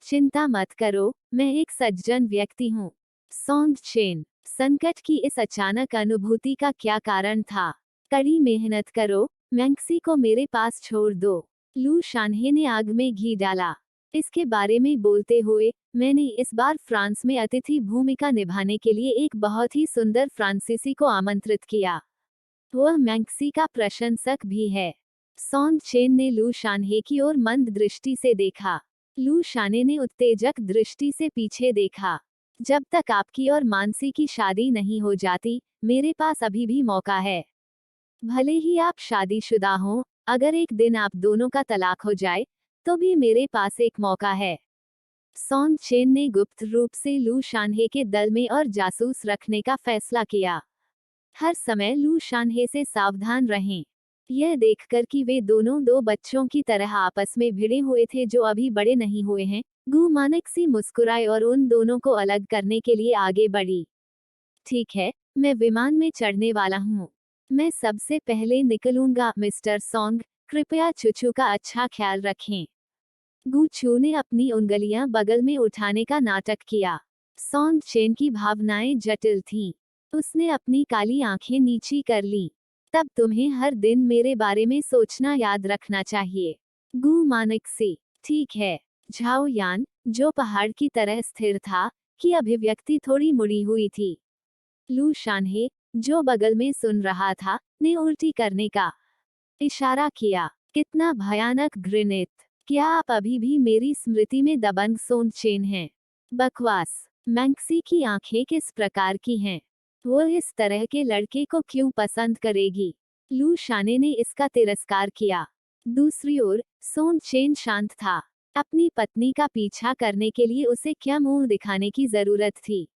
चिंता मत करो, मैं एक सज्जन व्यक्ति हूँ। सोंग चेन, संकट की इस अचानक अनुभूति का क्या कारण था? कड़ी मेहनत करो, मैंक्सी को मेरे पास छोड़ दो। लू शान्हे ने आग में घी डाला। इसके बारे में बोलते हुए, मैंने इस बार फ्रांस में अतिथि भूमिका निभाने के लिए एक बहुत ही सुंदर फ्रांसीसी को आमंत्रित किया। वह मैंक्सी का प्रशंसक भी है। सोंग चेन ने लू शान्हे की ओर मंद दृष्टि से देखा। लू शाने ने उत्तेजक दृष्टि से पीछे देखा। जब तक आपकी और मानसी की शादी नहीं हो जाती, मेरे पास अभी भी मौका है। भले ही आप शादीशुदा हों, अगर एक दिन आप दोनों का तलाक हो जाए, तो भी मेरे पास एक मौका है। सोंग चेन ने गुप्त रूप से लू शान्हे के दल में और जासूस रखने का फैसला किया। हर समय लू शान्हे से सावधान रहें। यह देखकर कि वे दोनों 2 बच्चों की तरह आपस में भिड़े हुए थे जो अभी बड़े नहीं हुए हैं, गु मानक्सी मुस्कुराई और उन दोनों को अलग करने के लिए आगे बढ़ी। ठीक है, मैं विमान में चढ़ने वाला हूँ। मैं सबसे पहले निकलूंगा, मिस्टर सोंग, कृपया चुचू का अच्छा ख्याल रखें। गु चू ने अपनी उंगलियां बगल में उठाने का नाटक किया। सोंग चेन की भावनाएं जटिल थीं। उसने अपनी काली आंखें नीची कर लीं। तब तुम्हें हर दिन मेरे बारे में सोचना याद रखना चाहिए। गु मानक्सी, ठीक है। झाओ यान, जो पहाड़ की तरह स्थिर था, की अभिव्यक्ति थोड़ी मुड़ी हुई थी। लू शानहे, जो बगल में सुन रहा था, ने उल्टी करने का इशारा किया। कितना भयानक घृणित! क्या आप अभी भी मेरी स्मृति में दबंग सोनचेन हैं? बकवास! मैंक्सी की आंखें किस प्रकार की हैं? वो इस तरह के लड़के को क्यों पसंद करेगी? लू शाने ने इसका तिरस्कार किया। दूसरी ओर, सोनचेन शांत था। अपनी पत्नी का पीछा करने के लिए उसे क्या मुंह दिखाने की जरूरत थी?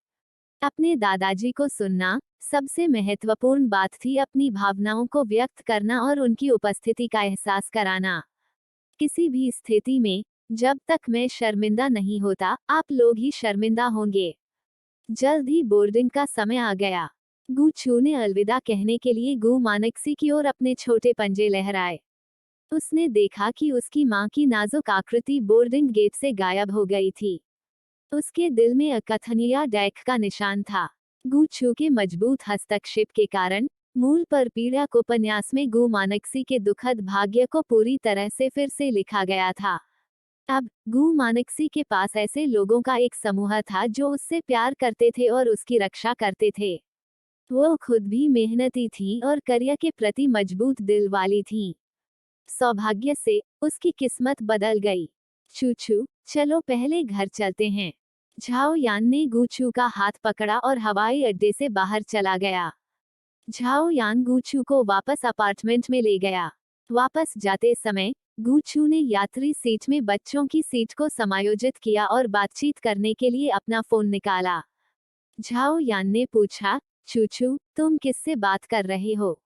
अपने दादाजी को सुनना, सबसे महत्वपूर्ण बात थी अपनी भावनाओं को व्यक्त करना और उनकी उपस्थिति का एहसास कराना। किसी भी स्थिति में, जब तक मैं शर्मिंदा नहीं होता, आप लोग ही शर्मिंदा होंगे। जल्द ही बोर्डिंग का समय आ गया। गू छू ने अलविदा कहने के लिए गू मानक्सी की ओर अपने छोटे पंजे लहराए। उसने देखा कि उसकी मां की नाजुक आकृति बोर्डिंग गेट से गायब हो गई थी। उसके दिल में अकथनीय डैक का निशान था। गू छू के मजबूत हस्तक्षेप के कारण मूल पर पीड़क उपन्यास में गू मानक्सी के दुखद भाग्य को पूरी तरह से फिर से लिखा गया था। अब गू मानक्सी के पास ऐसे लोगों का एक समूह था जो उससे प्यार करते थे और उसकी रक्षा करते थे। वो खुद भी मेहनती थी और करियर के प्रति मजबूत दिल वाली थी। सौभाग्य से उसकी किस्मत बदल गई। चूचू, चलो पहले घर चलते हैं। झाओ यान ने गूचू का हाथ पकड़ा और हवाई अड्डे से बाहर चला गया। झाओ यान गूचू को वापस अपार्टमेंट में ले गया। वापस जाते समय गूचू ने यात्री सीट में बच्चों की सीट को समायोजित किया और बातचीत करने के लिए अपना फोन निकाला। झाओ यान ने पूछा, चूचू, तुम किससे बात कर रहे हो?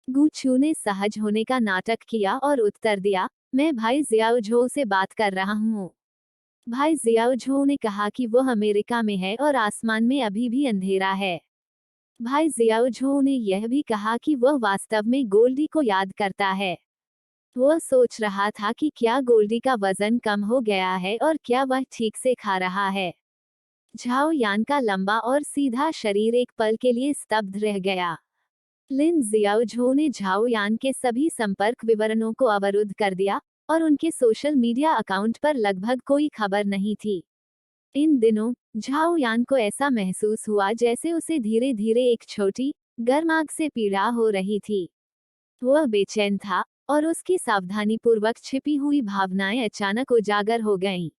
गूचू ने सहज होने का नाटक किया और उत्तर दिया, मैं भाई जियाओझो से बात कर रहा हूँ। भाई जियाओझो ने कहा कि वह अमेरिका में है और आसमान में अभी भी अंधेरा है। भाई जियाओझो ने यह भी कहा कि वह वास्तव में गोल्डी को याद करता है। वह सोच रहा था कि क्या गोल्डी का वजन कम हो गया है और क्या वह ठीक से खा रहा है। झाओ यान का लंबा और सीधा शरीर एक पल के लिए स्तब्ध रह गया। लिन जियाओझो ने झाओ यान के सभी संपर्क विवरणों को अवरुद्ध कर दिया और उनके सोशल मीडिया अकाउंट पर लगभग कोई खबर नहीं थी। इन दिनों झाओ यान को ऐसा महसूस हुआ जैसे उसे धीरे धीरे एक छोटी, गर्म आग से पीड़ा हो रही थी। वह बेचैन था और उसकी सावधानीपूर्वक छिपी हुई भावनाएं अचानक उजागर हो गईं।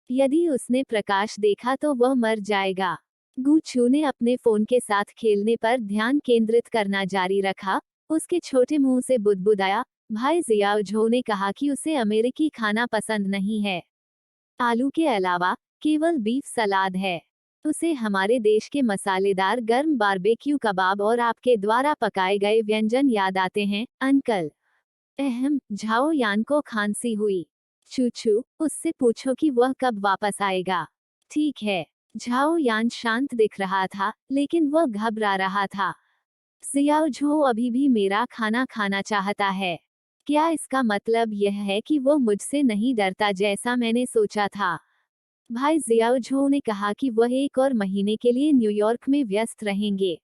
यदि उसने प्रकाश देखा तो वह मर जाएगा। गू छू ने अपने फोन के साथ खेलने पर ध्यान केंद्रित करना जारी रखा। उसके छोटे मुंह से बुदबुदाया, भाई जियाओझो ने कहा कि उसे अमेरिकी खाना पसंद नहीं है। आलू के अलावा केवल बीफ सलाद है। उसे हमारे देश के मसालेदार गर्म बारबेक्यू कबाब और आपके द्वारा पकाए गए व्यंजन याद आते हैं, अंकल। अहम, झाओ यान को खांसी हुई। चूचू, उससे पूछो कि वह कब वापस आएगा। ठीक है। झाओ यान शांत दिख रहा था, लेकिन वह घबरा रहा था। जियाओझो अभी भी मेरा खाना खाना चाहता है। क्या इसका मतलब यह है कि वो मुझसे नहीं डरता जैसा मैंने सोचा था? भाई जियाओझो ने कहा कि वह 1 और महीने के लिए न्यूयॉर्क में व्यस्त रहेंगे।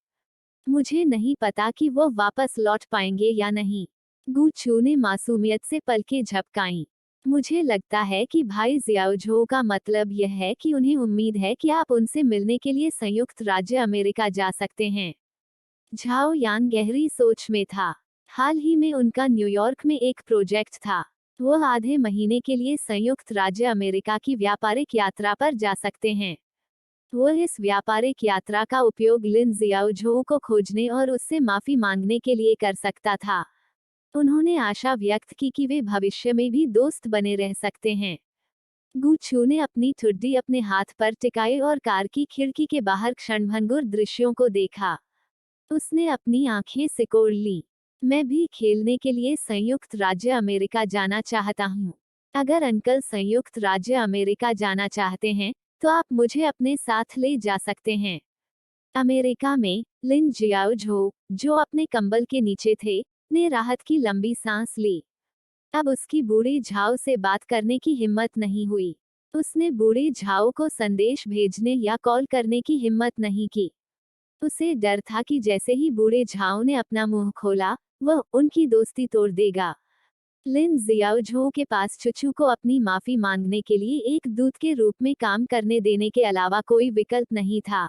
मुझे नहीं पता कि वो वापस लौट पाएंगे या नहीं। गू छू ने मासूमियत से पलकें झपकाईं। मुझे लगता है कि भाई जियाओझो का मतलब यह है कि उन्हें उम्मीद है कि आप उनसे मिलने के लिए संयुक्त राज्य अमेरिका जा सकते हैं। झाओ यान गहरी सोच में था। हाल ही में उनका न्यूयॉर्क में एक प्रोजेक्ट था। वह आधे महीने के लिए संयुक्त राज्य अमेरिका की व्यापारिक यात्रा पर जा सकते हैं। वह इस व्यापारिक यात्रा का उपयोग लिन जियाओझो को खोजने और उससे माफी मांगने के लिए कर सकता था। उन्होंने आशा व्यक्त की कि वे भविष्य में भी दोस्त बने रह सकते हैं। गू छू ने अपनी ठुड्डी अपने हाथ पर टिकाई और कार की खिड़की के बाहर क्षणभंगुर दृश्यों को देखा। उसने अपनी आंखें सिकोड़ ली। मैं भी खेलने के लिए संयुक्त राज्य अमेरिका जाना चाहता हूँ। अगर अंकल संयुक्त राज्य अमेरिका जाना चाहते हैं, तो आप मुझे अपने साथ ले जा सकते हैं। अमेरिका में लिन जियाओझो, जो अपने कंबल के नीचे थे, ने राहत की लंबी सांस ली। अब उसकी बूढ़ी झाओ से बात करने की हिम्मत नहीं हुई। उसने बूढ़ी झाओ को संदेश भेजने या कॉल करने की हिम्मत नहीं की। उसे डर था कि जैसे ही बूढ़े झाओ ने अपना मुंह खोला, वह उनकी दोस्ती तोड़ देगा। लिन जियाओझो के पास चुचू को अपनी माफी मांगने के लिए एक दूत के रूप में काम करने देने के अलावा कोई विकल्प नहीं था।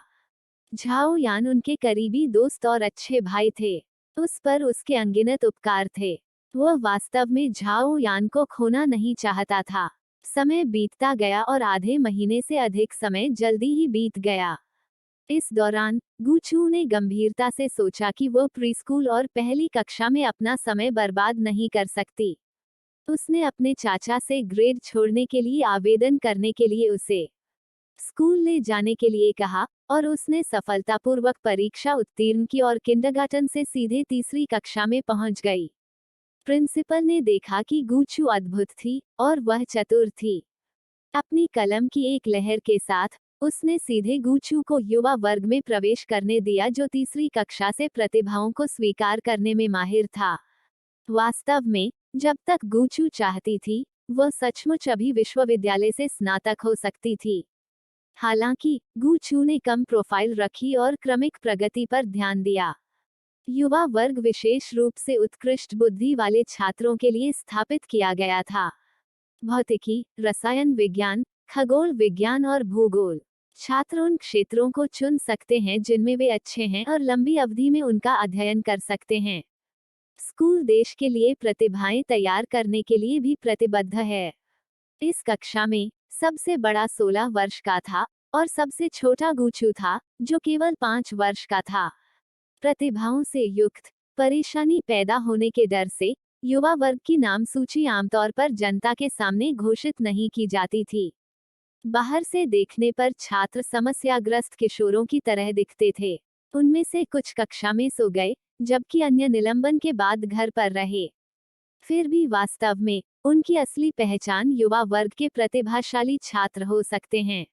झाओ यान उनके करीबी दोस्त और अच्छे भाई थे। उस पर उसके अनगिनत उपकार थे। वह वास्तव में झाओ यान को खोना नहीं चाहता था। समय बीतता गया और आधे महीने से अधिक समय जल्दी ही बीत गया। इस दौरान गुचू ने गंभीरता से सोचा कि वह प्रीस्कूल और पहली कक्षा में अपना समय बर्बाद नहीं कर सकती। उसने अपने चाचा से ग्रेड छोड़ने के लिए आवेदन करने के लिए उसे स्कूल ले जाने के लिए कहा, और उसने सफलतापूर्वक परीक्षा उत्तीर्ण की और किंडरगार्टन से सीधे तीसरी कक्षा में पहुंच गई। प्रिंसिपल ने देखा कि गुचू अद्भुत थी और वह चतुर थी। अपनी कलम की एक लहर के साथ उसने सीधे गुचू को युवा वर्ग में प्रवेश करने दिया, जो तीसरी कक्षा से प्रतिभाओं को स्वीकार करने में माहिर था। वास्तव में जब तक गुचू चाहती थी, वह सचमुच अभी विश्वविद्यालय से स्नातक हो सकती थी। हालांकि गुचू ने कम प्रोफाइल रखी और क्रमिक प्रगति पर ध्यान दिया। युवा वर्ग विशेष रूप से उत्कृष्ट बुद्धि वाले छात्रों के लिए स्थापित किया गया था। भौतिकी, रसायन विज्ञान, खगोल विज्ञान और भूगोल। छात्र उन क्षेत्रों को चुन सकते हैं जिनमें वे अच्छे हैं और लंबी अवधि में उनका अध्ययन कर सकते हैं। स्कूल देश के लिए प्रतिभाएं तैयार करने के लिए भी प्रतिबद्ध है। इस कक्षा में सबसे बड़ा 16 वर्ष का था और सबसे छोटा गुचू था, जो केवल 5 वर्ष का था। प्रतिभाओं से युक्त, परेशानी पैदा होने के डर से युवा वर्ग की नाम सूची आमतौर पर जनता के सामने घोषित नहीं की जाती थी। बाहर से देखने पर छात्र समस्याग्रस्त किशोरों की तरह दिखते थे। उनमें से कुछ कक्षा में सो गए, जबकि अन्य निलंबन के बाद घर पर रहे। फिर भी वास्तव में उनकी असली पहचान युवा वर्ग के प्रतिभाशाली छात्र हो सकते हैं।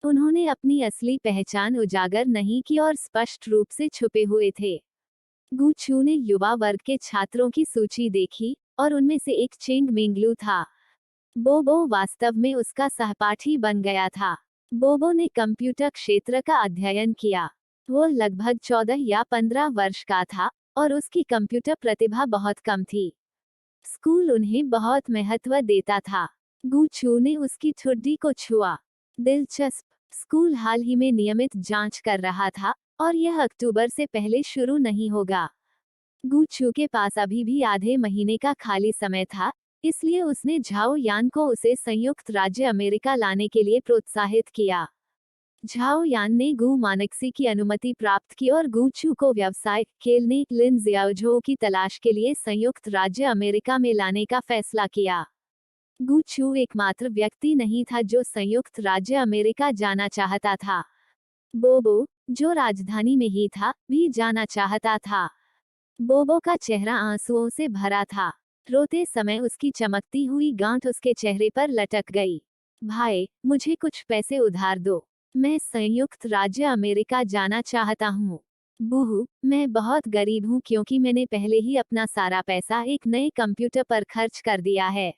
उन्होंने अपनी असली पहचान उजागर नहीं की और स्पष्ट रूप से छुपे हुए थे। गुचू ने युवा वर्ग के छात्रों की सूची देखी और उनमें से एक चेंग मिंगलू था। बोबो वास्तव में उसका सहपाठी बन गया था। बोबो ने कंप्यूटर क्षेत्र का अध्ययन किया। वो लगभग 14 या 15 वर्ष का था और उसकी कंप्यूटर प्रतिभा बहुत कम थी। स्कूल उन्हें बहुत महत्व देता था। गुचू ने उसकी ठुड्डी को छुआ। दिलचस्प, स्कूल हाल ही में नियमित जांच कर रहा था और यह अक्टूबर से पहले शुरू नहीं होगा। गुचू के पास अभी भी आधे महीने का खाली समय था, इसलिए उसने झाओ यान को उसे संयुक्त राज्य अमेरिका लाने के लिए प्रोत्साहित किया। झाओ यान ने गु मानक्सी की अनुमति प्राप्त की और गुचू को व्यवसाय खेलने लिन जियाओझो की तलाश के लिए संयुक्त राज्य अमेरिका में लाने का फैसला किया। गुचू एकमात्र व्यक्ति नहीं था जो संयुक्त राज्य अमेरिका जाना चाहता था। बोबो, जो राजधानी में ही था, भी जाना चाहता था। बोबो का चेहरा आंसुओं से भरा था। रोते समय उसकी चमकती हुई गांठ उसके चेहरे पर लटक गई। भाई, मुझे कुछ पैसे उधार दो। मैं संयुक्त राज्य अमेरिका जाना चाहता हूँ। बूहू, मैं बहुत गरीब हूँ क्योंकि मैंने पहले ही अपना सारा पैसा एक नए कंप्यूटर पर खर्च कर दिया है।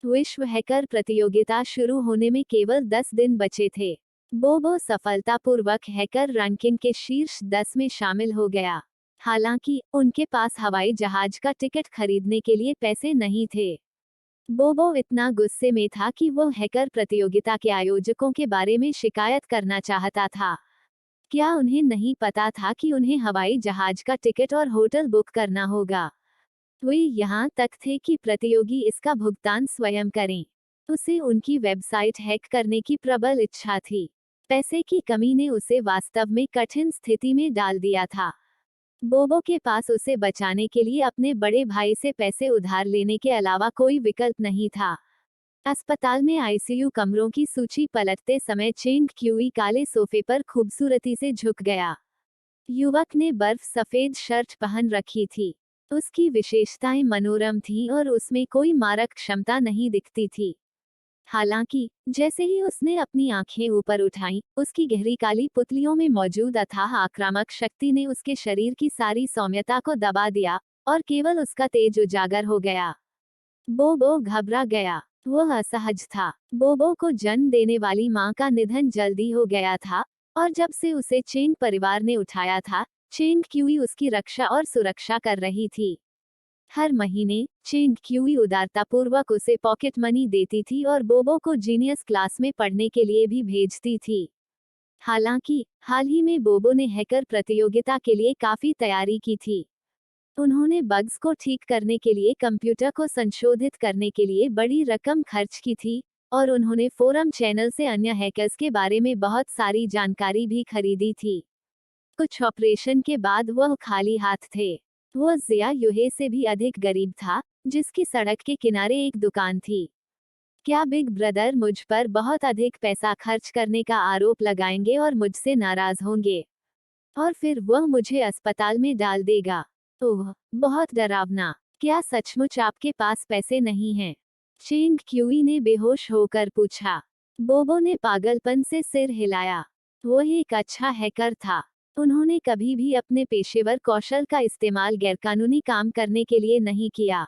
विश्व हैकर प्रतियोगिता शुरू होने में केवल 10 दिन बचे थे। बोबो सफलतापूर्वक हैकर रैंकिंग के शीर्ष 10 में शामिल हो गया। हालांकि उनके पास हवाई जहाज का टिकट खरीदने के लिए पैसे नहीं थे। बोबो इतना गुस्से में था कि वो हैकर प्रतियोगिता के आयोजकों के बारे में शिकायत करना चाहता था। क्या उन्हें नहीं पता था कि उन्हें हवाई जहाज का टिकट और होटल बुक करना होगा? वे यहाँ तक थे कि प्रतियोगी इसका भुगतान स्वयं करें। उसे उनकी वेबसाइट हैक करने की प्रबल इच्छा थी। पैसे की कमी ने उसे वास्तव में कठिन स्थिति में डाल दिया था। बोबो के पास उसे बचाने के लिए अपने बड़े भाई से पैसे उधार लेने के अलावा कोई विकल्प नहीं था। अस्पताल में आईसीयू कमरों की सूची पलटते समय चेंग क्यूई काले सोफे पर खूबसूरती से झुक गया। युवक ने बर्फ सफेद शर्ट पहन रखी थी। उसकी विशेषताएं मनोरम थीं और उसमें कोई मारक क्षमता नहीं दिखती थी। हालांकि जैसे ही उसने अपनी आंखें ऊपर उठाईं, उसकी गहरी काली पुतलियों में मौजूद अथाह आक्रामक शक्ति ने उसके शरीर की सारी सौम्यता को दबा दिया और केवल उसका तेज उजागर हो गया। बोबो घबरा गया। वह असहज था। बोबो को जन्म देने वाली मां का निधन जल्दी हो गया था और जब से उसे चेंग परिवार ने उठाया था, चेंग क्यूई उसकी रक्षा और सुरक्षा कर रही थी। हर महीने चेंग क्यूई उदारतापूर्वक उसे पॉकेट मनी देती थी और बोबो को जीनियस क्लास में पढ़ने के लिए भी भेजती थी। हालांकि हाल ही में बोबो ने हैकर प्रतियोगिता के लिए काफी तैयारी की थी। उन्होंने बग्स को ठीक करने के लिए कंप्यूटर को संशोधित करने के लिए बड़ी रकम खर्च की थी और उन्होंने फोरम चैनल से अन्य हैकर्स के बारे में बहुत सारी जानकारी भी खरीदी थी। कुछ ऑपरेशन के बाद वह खाली हाथ थे। वह जिया युहे से भी अधिक गरीब था, जिसकी सड़क के किनारे एक दुकान थी। क्या बिग ब्रदर मुझ पर बहुत अधिक पैसा खर्च करने का आरोप लगाएंगे और मुझसे नाराज होंगे, और फिर वह मुझे अस्पताल में डाल देगा? ओह, बहुत डरावना। क्या सचमुच आपके पास पैसे नहीं हैं? चेंग क्यूई ने बेहोश होकर पूछा। बोबो ने पागलपन से सिर हिलाया। वह एक अच्छा हैकर था। उन्होंने कभी भी अपने पेशेवर कौशल का इस्तेमाल गैरकानूनी काम करने के लिए नहीं किया।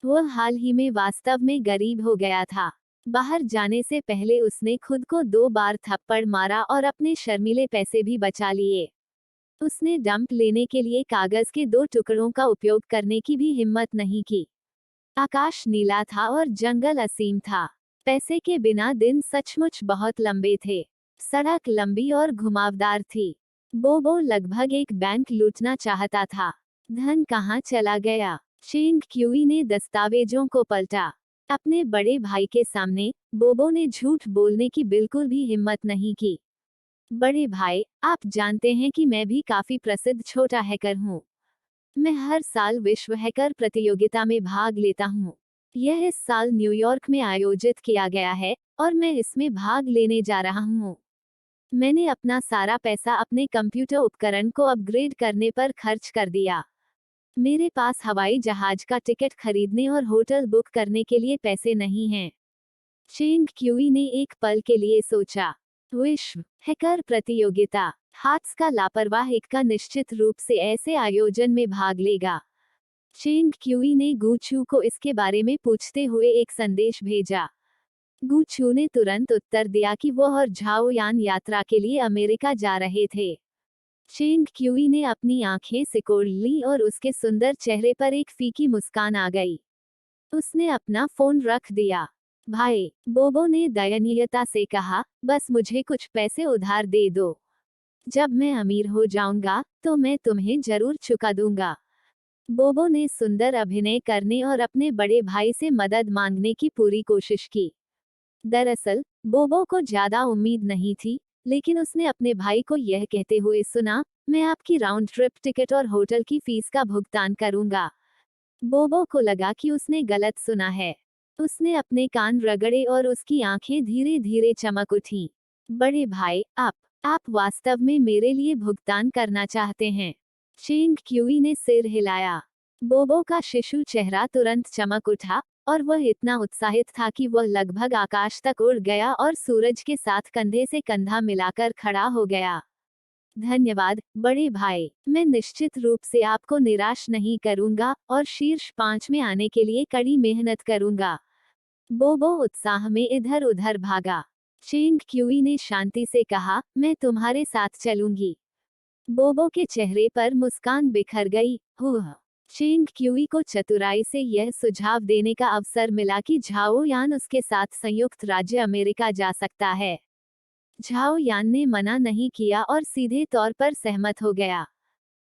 वह हाल ही में वास्तव में गरीब हो गया था। बाहर जाने से पहले उसने खुद को 2 बार थप्पड़ मारा और अपने शर्मीले पैसे भी बचा लिए। उसने डंप लेने के लिए कागज के 2 टुकड़ों का उपयोग करने की भी हिम्मत नहीं की। आकाश नीला था और जंगल असीम था। पैसे के बिना दिन सचमुच बहुत लंबे थे। सड़क लंबी और घुमावदार थी। बोबो लगभग एक बैंक लूटना चाहता था। धन कहाँ चला गया? चेंग क्यूई ने दस्तावेजों को पलटा। अपने बड़े भाई के सामने बोबो ने झूठ बोलने की बिल्कुल भी हिम्मत नहीं की। बड़े भाई, आप जानते हैं कि मैं भी काफी प्रसिद्ध छोटा हैकर हूँ। मैं हर साल विश्व हैकर प्रतियोगिता में भाग लेता हूँ। यह इस साल न्यूयॉर्क में आयोजित किया गया है और मैं इसमें भाग लेने जा रहा हूँ। मैंने अपना सारा पैसा अपने कंप्यूटर उपकरण को अपग्रेड करने पर खर्च कर दिया। मेरे पास हवाई जहाज का टिकट खरीदने और होटल बुक करने के लिए पैसे नहीं हैं। चेंग क्यूई ने एक पल के लिए सोचा। विश्व हैकर प्रतियोगिता। हाथ्स का लापरवाह का निश्चित रूप से ऐसे आयोजन में भाग लेगा। चेंग क्यूई ने गुचू को इसके बारे में पूछते हुए एक संदेश भेजा। गुचू ने तुरंत उत्तर दिया कि वह और झाओ यान यात्रा के लिए अमेरिका जा रहे थे। चेंग क्यूई ने अपनी आंखें सिकोड़ ली और उसके सुंदर चेहरे पर एक फीकी मुस्कान आ गई। उसने अपना फोन रख दिया। भाई, बोबो ने दयनीयता से कहा, बस मुझे कुछ पैसे उधार दे दो। जब मैं अमीर हो जाऊंगा तो मैं तुम्हें जरूर चुका दूंगा। बोबो ने सुंदर अभिनय करने और अपने बड़े भाई से मदद मांगने की पूरी कोशिश की। दरअसल बोबो को ज्यादा उम्मीद नहीं थी, लेकिन उसने अपने भाई को यह कहते हुए सुना, मैं आपकी राउंड ट्रिप टिकट और होटल की फीस का भुगतान करूंगा। बोबो को लगा कि उसने गलत सुना है। उसने अपने कान रगड़े और उसकी आंखें धीरे धीरे चमक उठीं। बड़े भाई, आप वास्तव में मेरे लिए भुगतान करना चाहते हैं? चेंग क्यूई ने सिर हिलाया। बोबो का शिशु चेहरा तुरंत चमक उठा और वह इतना उत्साहित था कि वह लगभग आकाश तक उड़ गया और सूरज के साथ कंधे से कंधा मिलाकर खड़ा हो गया। धन्यवाद, बड़े भाई। मैं निश्चित रूप से आपको निराश नहीं करूंगा और शीर्ष 5 में आने के लिए कड़ी मेहनत करूंगा। बोबो उत्साह में इधर उधर भागा। चेंग क्यूई ने शांति से कहा, मैं तुम्हारे साथ चलूंगी। बोबो के चेहरे पर मुस्कान बिखर गई। हुआ। चेंग क्यूई को चतुराई से यह सुझाव देने का अवसर मिला कि झाओ यान उसके साथ संयुक्त राज्य अमेरिका जा सकता है। झाओ यान ने मना नहीं किया और सीधे तौर पर सहमत हो गया।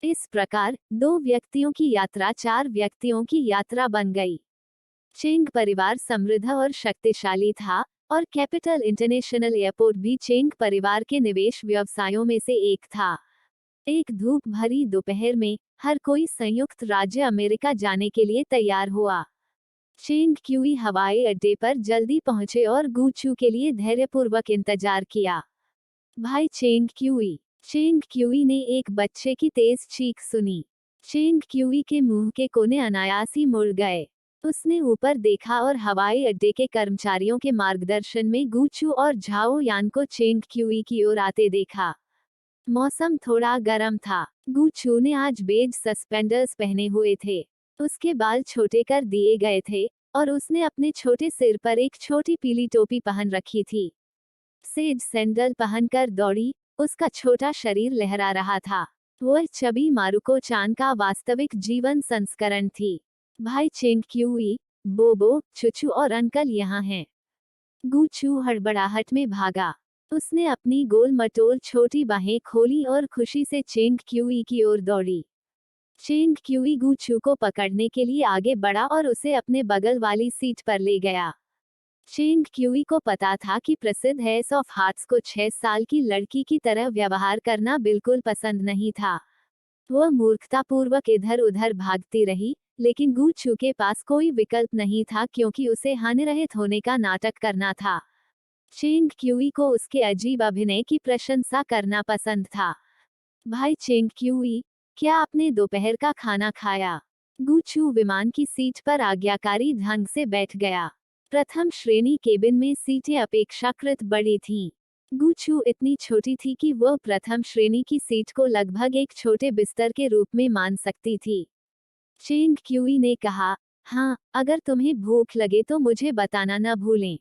इस प्रकार 2 व्यक्तियों की यात्रा 4 व्यक्तियों की यात्रा बन गई। चेंग परिवार समृद्ध और शक्तिशाली था और कैपिटल इंटरनेशनल एयरपोर्ट भी चेंग परिवार के निवेश व्यवसायों में से एक था। एक धूप भरी दोपहर में हर कोई संयुक्त राज्य अमेरिका जाने के लिए तैयार हुआ। चेंग क्यूई हवाई अड्डे पर जल्दी पहुंचे और गुचू के लिए धैर्यपूर्वक इंतजार किया। भाई चेंग क्यूई ने एक बच्चे की तेज चीख सुनी। चेंग क्यूई के मुंह के कोने अनायास ही मुड़ गए। उसने ऊपर देखा और हवाई अड्डे के कर्मचारियों के मार्गदर्शन में गुचू और झाओ यान को चेंग क्यूई की ओर आते देखा। मौसम थोड़ा गर्म था। गुचू ने आज बेज सस्पेंडर्स पहने हुए थे। उसके बाल छोटे कर दिए गए थे और उसने अपने छोटे सिर पर एक छोटी पीली टोपी पहन रखी थी। सेज सैंडल पहनकर दौड़ी, उसका छोटा शरीर लहरा रहा था। वह चबी मारुको चान का वास्तविक जीवन संस्करण थी। भाई चेंग क्यूई, बोबो, चुचू और अंकल यहाँ हैं। गूचू हड़बड़ाहट में भागा। उसने अपनी गोल मटोल छोटी बाहें खोली और खुशी से चेंग क्यूई की ओर दौड़ी। चेंग क्यूई गूचू को पकड़ने के लिए आगे बढ़ा और उसे अपने बगल वाली सीट पर ले गया। चेंग क्यूई को पता था कि प्रसिद्ध एस ऑफ हार्ट्स को 6 साल की लड़की की तरह व्यवहार करना बिल्कुल पसंद नहीं था। वह मूर्खतापूर्वक इधर उधर भागती रही, लेकिन गूचू के पास कोई विकल्प नहीं था क्योंकि उसे हानिरहित होने का नाटक करना था। चेंग क्यूई को उसके अजीब अभिनय की प्रशंसा करना पसंद था। भाई चेंग क्यूई, क्या आपने दोपहर का खाना खाया? गूचू विमान की सीट पर आज्ञाकारी ढंग से बैठ गया। प्रथम श्रेणी केबिन में सीटें अपेक्षाकृत बड़ी थीं। गूचू इतनी छोटी थी कि वह प्रथम श्रेणी की सीट को लगभग एक छोटे बिस्तर के रूप में मान सकती थी। चेंग क्यूई ने कहा, हाँ, अगर तुम्हें भूख लगे तो मुझे बताना न भूलें।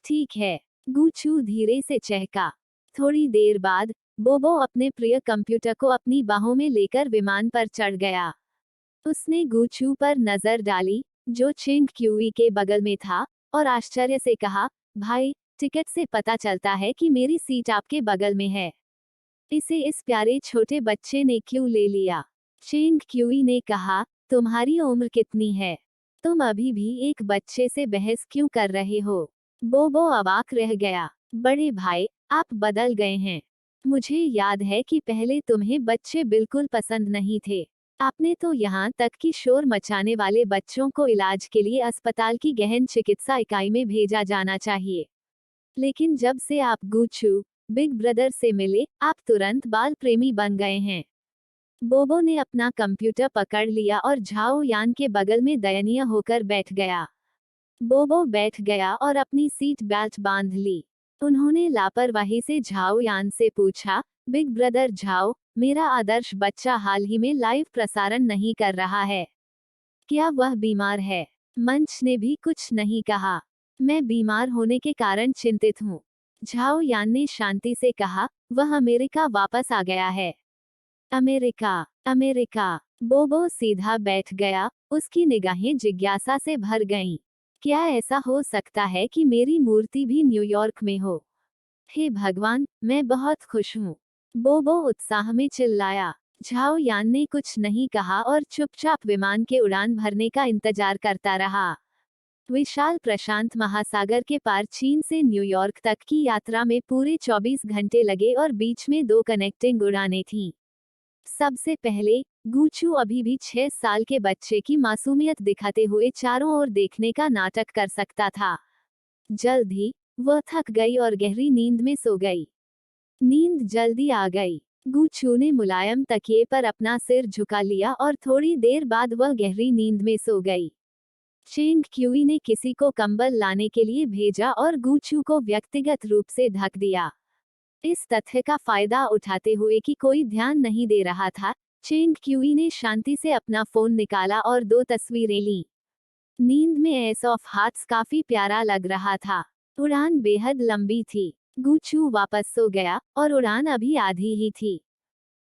ठीक है, गूचू धीरे से चहका। थोड़ी देर बाद बोबो अपने प्रिय कंप्यूटर को अपनी बाहों में लेकर विमान पर चढ़ गया। उसने गूचू पर नजर डाली, जो चेंग क्यूई के बगल में था, और आश्चर्य से कहा, भाई, टिकट से पता चलता है कि मेरी सीट आपके बगल में है। इसे इस प्यारे छोटे बच्चे ने क्यों ले लिया? चेंग क्यूई ने कहा, तुम्हारी उम्र कितनी है? तुम अभी भी एक बच्चे से बहस क्यों कर रहे हो? बोबो अवाक रह गया। बड़े भाई, आप बदल गए हैं। मुझे याद है कि पहले तुम्हें बच्चे बिल्कुल पसंद नहीं थे। आपने तो यहाँ तक कि शोर मचाने वाले बच्चों को इलाज के लिए अस्पताल की गहन चिकित्सा इकाई में भेजा जाना चाहिए। लेकिन जब से आप गूचू बिग ब्रदर से मिले, आप तुरंत बाल प्रेमी बन गए हैं। बोबो ने अपना कंप्यूटर पकड़ लिया और झाओ यान के बगल में दयनीय होकर बैठ गया। बोबो बैठ गया और अपनी सीट बेल्ट बांध ली। उन्होंने लापरवाही से झाओ यान से पूछा, बिग ब्रदर झाओ, मेरा आदर्श बच्चा हाल ही में लाइव प्रसारण नहीं कर रहा है। क्या वह बीमार है? मंच ने भी कुछ नहीं कहा। मैं बीमार होने के कारण चिंतित हूँ। झाओ यान ने शांति से कहा, वह अमेरिका वापस आ गया है। America, America. बोबो सीधा बैठ गया, उसकी निगाहें जिज्ञासा से भर गईं। क्या ऐसा हो सकता है कि मेरी मूर्ति भी न्यूयॉर्क में हो? हे भगवान, मैं बहुत खुश हूँ। बोबो उत्साह में चिल्लाया। झाओ यान ने कुछ नहीं कहा और चुपचाप विमान के उड़ान भरने का इंतजार करता रहा। विशाल प्रशांत महासागर के पार चीन से न्यूयॉर्क तक की यात्रा में पूरे 24 घंटे लगे और बीच में 2 कनेक्टिंग उड़ानें थीं। सबसे पहले, गूचू अभी भी 6 साल के बच्चे की मासूमियत दिखाते हुए चारों ओर देखने का नाटक कर सकता था। जल्द ही वह थक गई और गहरी नींद में सो गई। नींद जल्दी आ गई। गूचू ने मुलायम तकिए पर अपना सिर झुका लिया और थोड़ी देर बाद वह गहरी नींद में सो गई। चेंग क्यूई ने किसी को कंबल लाने के लिए भेजा और गूचू को व्यक्तिगत रूप से ढक दिया। इस तथ्य का फायदा उठाते हुए कि कोई ध्यान नहीं दे रहा था, चेंग क्यूई ने शांति से अपना फोन निकाला और 2 तस्वीरें लीं। नींद में एस ऑफ हार्ट्स काफी प्यारा लग रहा था। उड़ान बेहद लंबी थी। गूचू वापस सो गया और उड़ान अभी आधी ही थी।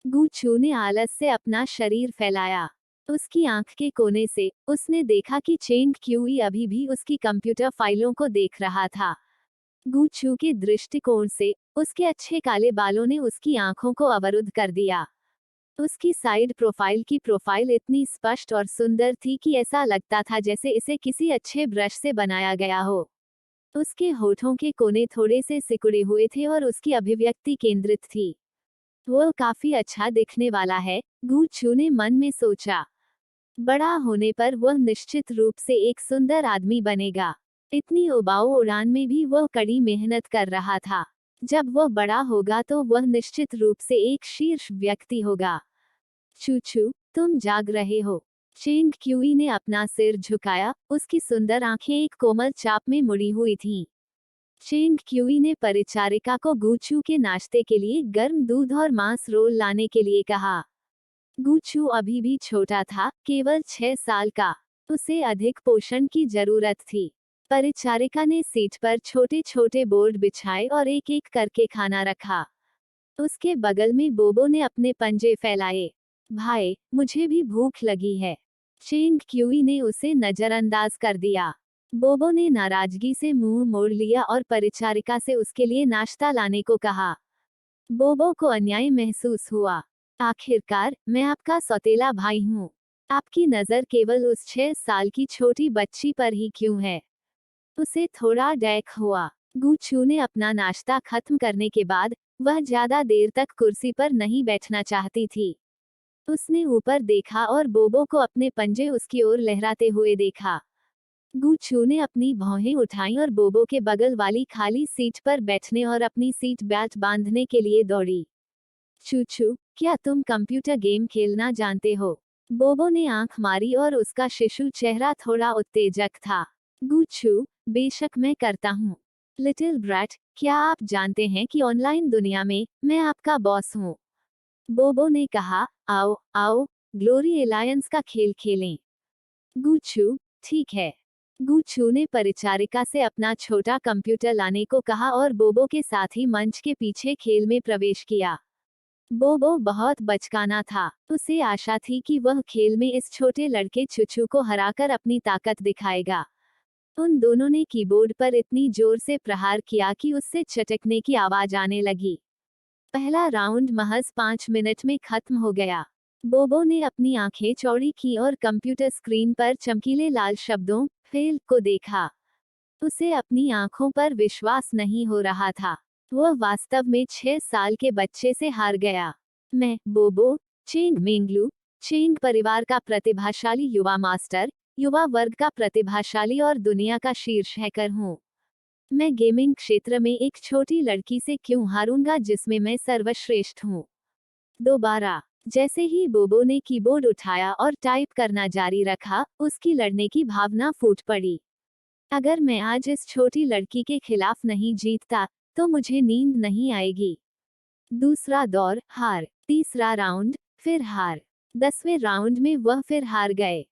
गूचू ने आलस से अपना शरीर फैलाया। उसकी आंख के कोने से उसने देखा कि चेंग क्यूई अभी भी उसकी कंप्यूटर फाइलों को देख रहा था। गूचू के दृष्टिकोण से उसके अच्छे काले बालों ने उसकी आंखों को अवरुद्ध कर दिया। उसकी साइड प्रोफाइल की प्रोफाइल इतनी स्पष्ट और सुंदर थी कि ऐसा लगता था जैसे इसे किसी अच्छे ब्रश से बनाया गया हो। उसके होठों के कोने थोड़े से सिकुड़े हुए थे और उसकी अभिव्यक्ति केंद्रित थी। वह काफी अच्छा दिखने वाला है, गूचू ने मन में सोचा। बड़ा होने पर वह निश्चित रूप से एक सुंदर आदमी बनेगा। इतनी उबाऊ उड़ान में भी वह कड़ी मेहनत कर रहा था। जब वह बड़ा होगा तो वह निश्चित रूप से एक शीर्ष व्यक्ति होगा। चूचू, तुम जाग रहे हो। चेंग क्यूई ने अपना सिर झुकाया, उसकी सुंदर आंखें एक कोमल चाप में मुड़ी हुई थीं। चेंग क्यूई ने परिचारिका को गूचू के नाश्ते के लिए गर्म दूध और मांस रोल लाने के लिए कहा। गूचू अभी भी छोटा था, केवल 6 साल का। उसे अधिक पोषण की जरूरत थी। परिचारिका ने सीट पर छोटे छोटे बोर्ड बिछाए और एक एक करके खाना रखा। उसके बगल में बोबो ने अपने पंजे फैलाए। भाई, मुझे भी भूख लगी है। चेंग क्यूई ने उसे नजरअंदाज कर दिया। बोबो ने नाराजगी से मुंह मोड़ लिया और परिचारिका से उसके लिए नाश्ता लाने को कहा। बोबो को अन्याय महसूस हुआ। आखिरकार मैं आपका सौतेला भाई हूँ। आपकी नजर केवल उस 6 साल की छोटी बच्ची पर ही क्यों है? उसे थोड़ा डैक हुआ। गुचू ने अपना नाश्ता खत्म करने के बाद वह ज्यादा देर तक कुर्सी पर नहीं बैठना चाहती थी। उसने ऊपर देखा और बोबो को अपने पंजे उसकी ओर लहराते हुए देखा। गुचू ने अपनी भौहें उठाईं और बोबो के बगल वाली खाली सीट पर बैठने और अपनी सीट बेल्ट बांधने के लिए दौड़ी। चूचू, क्या तुम कंप्यूटर गेम खेलना जानते हो? बोबो ने आंख मारी और उसका शिशु चेहरा थोड़ा उत्तेजक था। गुचू, बेशक मैं करता हूँ। लिटिल ब्रैट, क्या आप जानते हैं कि ऑनलाइन दुनिया में मैं आपका बॉस हूँ? बोबो ने कहा, आओ आओ, ग्लोरी एलायंस का खेल खेलें। गुचू, ठीक है। गुचू ने परिचारिका से अपना छोटा कंप्यूटर लाने को कहा और बोबो के साथ ही मंच के पीछे खेल में प्रवेश किया। बोबो बहुत बचकाना था। उसे आशा थी कि वह खेल में इस छोटे लड़के चुचू को हराकर अपनी ताकत दिखाएगा। उन दोनों ने कीबोर्ड पर इतनी जोर से प्रहार किया कि उससे चटकने की आवाज आने लगी। पहला राउंड महज 5 मिनट में खत्म हो गया। बोबो ने अपनी आंखें चौड़ी की और कंप्यूटर स्क्रीन पर चमकीले लाल शब्दों फेल को देखा। उसे अपनी आंखों पर विश्वास नहीं हो रहा था। वह वास्तव में 6 साल के बच्चे से हार गया। मैं, बोबो, चेंग मेंगलू, चेंग परिवार का प्रतिभाशाली युवा मास्टर, युवा वर्ग का प्रतिभाशाली और दुनिया का शीर्ष हैकर हूँ। मैं गेमिंग क्षेत्र में एक छोटी लड़की से क्यों हारूंगा जिसमें मैं सर्वश्रेष्ठ हूँ? दोबारा। जैसे ही बोबो ने कीबोर्ड उठाया और टाइप करना जारी रखा, उसकी लड़ने की भावना फूट पड़ी। अगर मैं आज इस छोटी लड़की के खिलाफ नहीं जीतता, तो मुझे नींद नहीं आएगी। दूसरा दौर, हार। तीसरा राउंड, फिर हार। 10वें राउंड में वह फिर हार गए।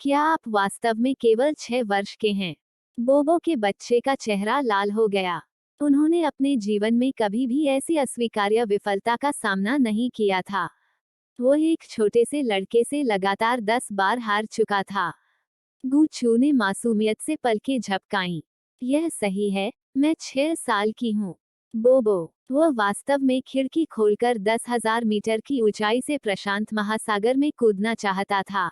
क्या आप वास्तव में केवल 6 वर्ष के हैं? बोबो के बच्चे का चेहरा लाल हो गया। उन्होंने अपने जीवन में कभी भी ऐसी अस्वीकार्य विफलता का सामना नहीं किया था। वो एक छोटे से लड़के से लगातार 10 बार हार चुका था। गुचू ने मासूमियत से पलकें झपकाईं। यह सही है, मैं 6 साल की हूँ। बोबो, वह वास्तव में खिड़की खोलकर 10,000 मीटर की ऊंचाई से प्रशांत महासागर में कूदना चाहता था।